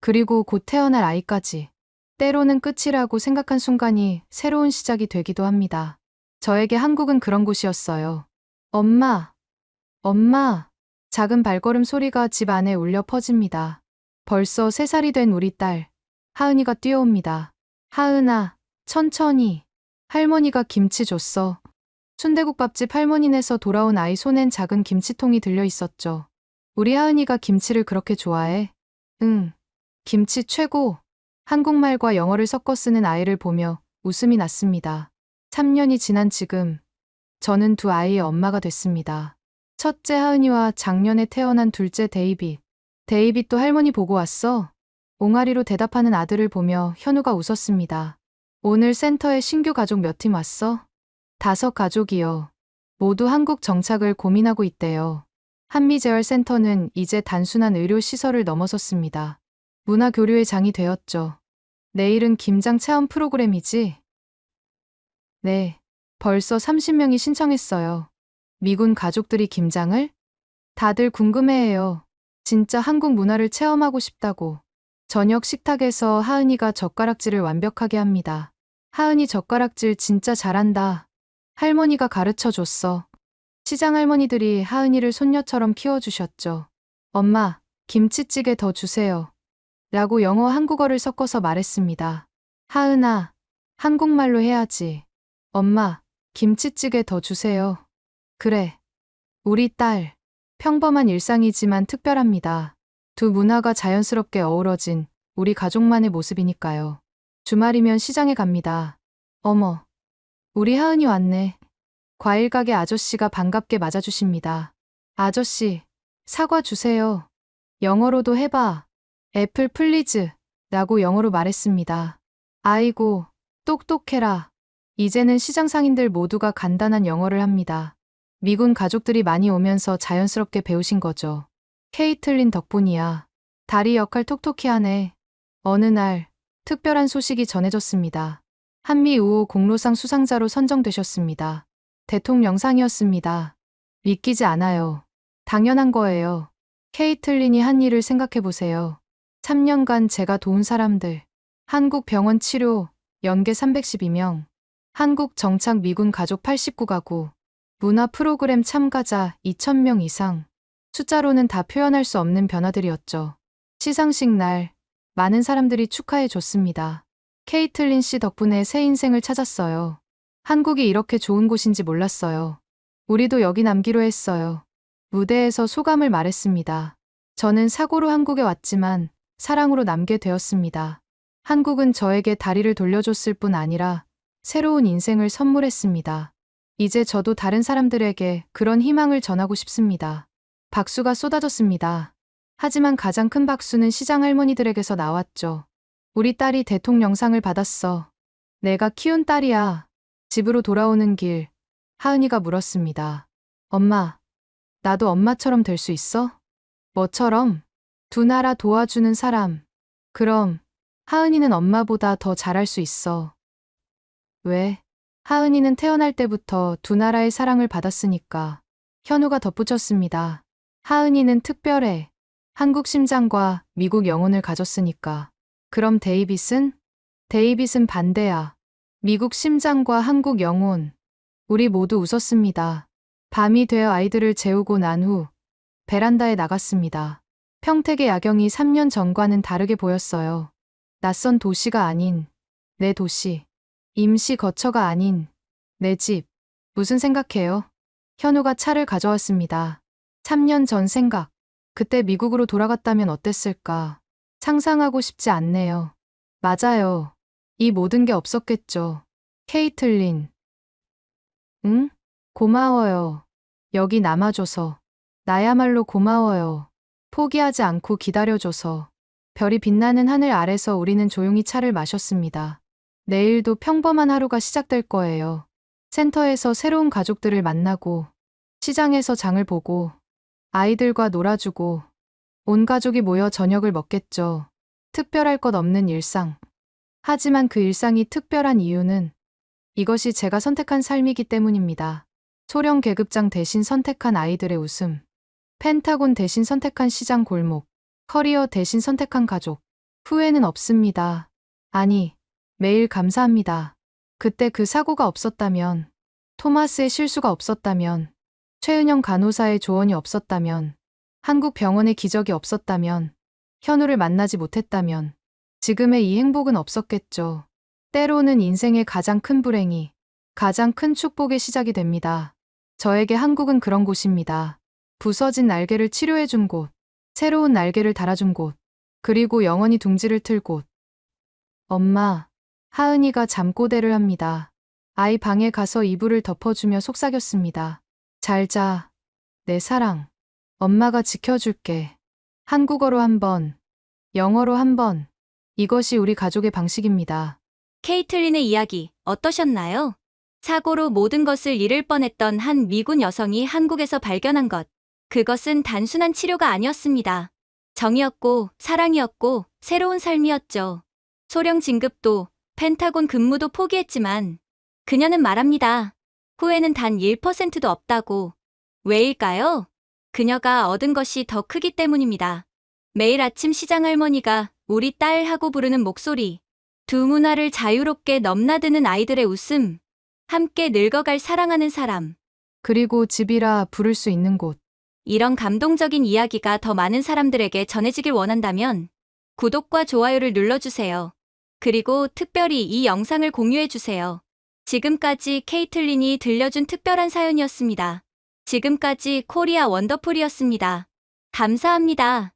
그리고 곧 태어날 아이까지. 때로는 끝이라고 생각한 순간이 새로운 시작이 되기도 합니다. 저에게 한국은 그런 곳이었어요. 엄마, 엄마. 작은 발걸음 소리가 집 안에 울려 퍼집니다. 벌써 3살이 된 우리 딸, 하은이가 뛰어옵니다. 하은아, 천천히. 할머니가 김치 줬어. 순대국밥집 할머니네서 돌아온 아이 손엔 작은 김치통이 들려 있었죠. 우리 하은이가 김치를 그렇게 좋아해? 응. 김치 최고. 한국말과 영어를 섞어 쓰는 아이를 보며 웃음이 났습니다. 3년이 지난 지금, 저는 두 아이의 엄마가 됐습니다. 첫째 하은이와 작년에 태어난 둘째 데이빗. 데이빗도 할머니 보고 왔어? 옹알이로 대답하는 아들을 보며 현우가 웃었습니다. 오늘 센터에 신규 가족 몇 팀 왔어? 5 가족이요. 모두 한국 정착을 고민하고 있대요. 한미재활센터는 이제 단순한 의료시설을 넘어섰습니다. 문화교류의 장이 되었죠. 내일은 김장 체험 프로그램이지? 네. 벌써 30명이 신청했어요. 미군 가족들이 김장을? 다들 궁금해해요. 진짜 한국 문화를 체험하고 싶다고. 저녁 식탁에서 하은이가 젓가락질을 완벽하게 합니다. 하은이 젓가락질 진짜 잘한다. 할머니가 가르쳐 줬어. 시장 할머니들이 하은이를 손녀처럼 키워주셨죠. 엄마, 김치찌개 더 주세요. 라고 영어 한국어를 섞어서 말했습니다. 하은아, 한국말로 해야지. 엄마, 김치찌개 더 주세요. 그래. 우리 딸. 평범한 일상이지만 특별합니다. 두 문화가 자연스럽게 어우러진 우리 가족만의 모습이니까요. 주말이면 시장에 갑니다. 어머, 우리 하은이 왔네. 과일 가게 아저씨가 반갑게 맞아주십니다. 아저씨, 사과 주세요. 영어로도 해봐. 애플 플리즈. 라고 영어로 말했습니다. 아이고, 똑똑해라. 이제는 시장 상인들 모두가 간단한 영어를 합니다. 미군 가족들이 많이 오면서 자연스럽게 배우신 거죠. 케이틀린 덕분이야. 다리 역할 톡톡히 하네. 어느 날, 특별한 소식이 전해졌습니다. 한미 우호 공로상 수상자로 선정되셨습니다. 대통령상이었습니다. 믿기지 않아요. 당연한 거예요. 케이틀린이 한 일을 생각해보세요. 3년간 제가 도운 사람들. 한국 병원 치료, 연계 312명. 한국 정착 미군 가족 89가구. 문화 프로그램 참가자 2,000명 이상. 숫자로는 다 표현할 수 없는 변화들이었죠. 시상식 날, 많은 사람들이 축하해 줬습니다. 케이틀린 씨 덕분에 새 인생을 찾았어요. 한국이 이렇게 좋은 곳인지 몰랐어요. 우리도 여기 남기로 했어요. 무대에서 소감을 말했습니다. 저는 사고로 한국에 왔지만 사랑으로 남게 되었습니다. 한국은 저에게 다리를 돌려줬을 뿐 아니라 새로운 인생을 선물했습니다. 이제 저도 다른 사람들에게 그런 희망을 전하고 싶습니다. 박수가 쏟아졌습니다. 하지만 가장 큰 박수는 시장 할머니들에게서 나왔죠. 우리 딸이 대통령상을 받았어. 내가 키운 딸이야. 집으로 돌아오는 길, 하은이가 물었습니다. 엄마, 나도 엄마처럼 될 수 있어? 뭐처럼? 두 나라 도와주는 사람. 그럼, 하은이는 엄마보다 더 잘할 수 있어. 왜? 하은이는 태어날 때부터 두 나라의 사랑을 받았으니까. 현우가 덧붙였습니다. 하은이는 특별해. 한국 심장과 미국 영혼을 가졌으니까. 그럼 데이빗은? 데이빗은 반대야. 미국 심장과 한국 영혼. 우리 모두 웃었습니다. 밤이 되어 아이들을 재우고 난 후 베란다에 나갔습니다. 평택의 야경이 3년 전과는 다르게 보였어요. 낯선 도시가 아닌 내 도시. 임시 거처가 아닌 내 집. 무슨 생각해요? 현우가 차를 가져왔습니다. 3년 전 생각. 그때 미국으로 돌아갔다면 어땠을까? 상상하고 싶지 않네요. 맞아요. 이 모든 게 없었겠죠. 케이틀린. 응? 고마워요. 여기 남아줘서. 나야말로 고마워요. 포기하지 않고 기다려줘서. 별이 빛나는 하늘 아래서 우리는 조용히 차를 마셨습니다. 내일도 평범한 하루가 시작될 거예요. 센터에서 새로운 가족들을 만나고, 시장에서 장을 보고, 아이들과 놀아주고, 온 가족이 모여 저녁을 먹겠죠. 특별할 것 없는 일상. 하지만 그 일상이 특별한 이유는 이것이 제가 선택한 삶이기 때문입니다. 소령 계급장 대신 선택한 아이들의 웃음. 펜타곤 대신 선택한 시장 골목. 커리어 대신 선택한 가족. 후회는 없습니다. 아니, 매일 감사합니다. 그때 그 사고가 없었다면, 토마스의 실수가 없었다면, 최은영 간호사의 조언이 없었다면, 한국 병원의 기적이 없었다면, 현우를 만나지 못했다면, 지금의 이 행복은 없었겠죠. 때로는 인생의 가장 큰 불행이 가장 큰 축복의 시작이 됩니다. 저에게 한국은 그런 곳입니다. 부서진 날개를 치료해준 곳, 새로운 날개를 달아준 곳, 그리고 영원히 둥지를 틀 곳. 엄마, 하은이가 잠꼬대를 합니다. 아이 방에 가서 이불을 덮어주며 속삭였습니다. 잘 자, 내 사랑. 엄마가 지켜줄게. 한국어로 한 번, 영어로 한 번. 이것이 우리 가족의 방식입니다.
케이틀린의 이야기 어떠셨나요? 사고로 모든 것을 잃을 뻔했던 한 미군 여성이 한국에서 발견한 것. 그것은 단순한 치료가 아니었습니다. 정이었고, 사랑이었고, 새로운 삶이었죠. 소령 진급도, 펜타곤 근무도 포기했지만, 그녀는 말합니다. 후회는 단 1%도 없다고. 왜일까요? 그녀가 얻은 것이 더 크기 때문입니다. 매일 아침 시장 할머니가 우리 딸 하고 부르는 목소리, 두 문화를 자유롭게 넘나드는 아이들의 웃음, 함께 늙어갈 사랑하는 사람.
그리고 집이라 부를 수 있는 곳.
이런 감동적인 이야기가 더 많은 사람들에게 전해지길 원한다면 구독과 좋아요를 눌러주세요. 그리고 특별히 이 영상을 공유해주세요. 지금까지 케이틀린이 들려준 특별한 사연이었습니다. 지금까지 코리아 원더풀이었습니다. 감사합니다.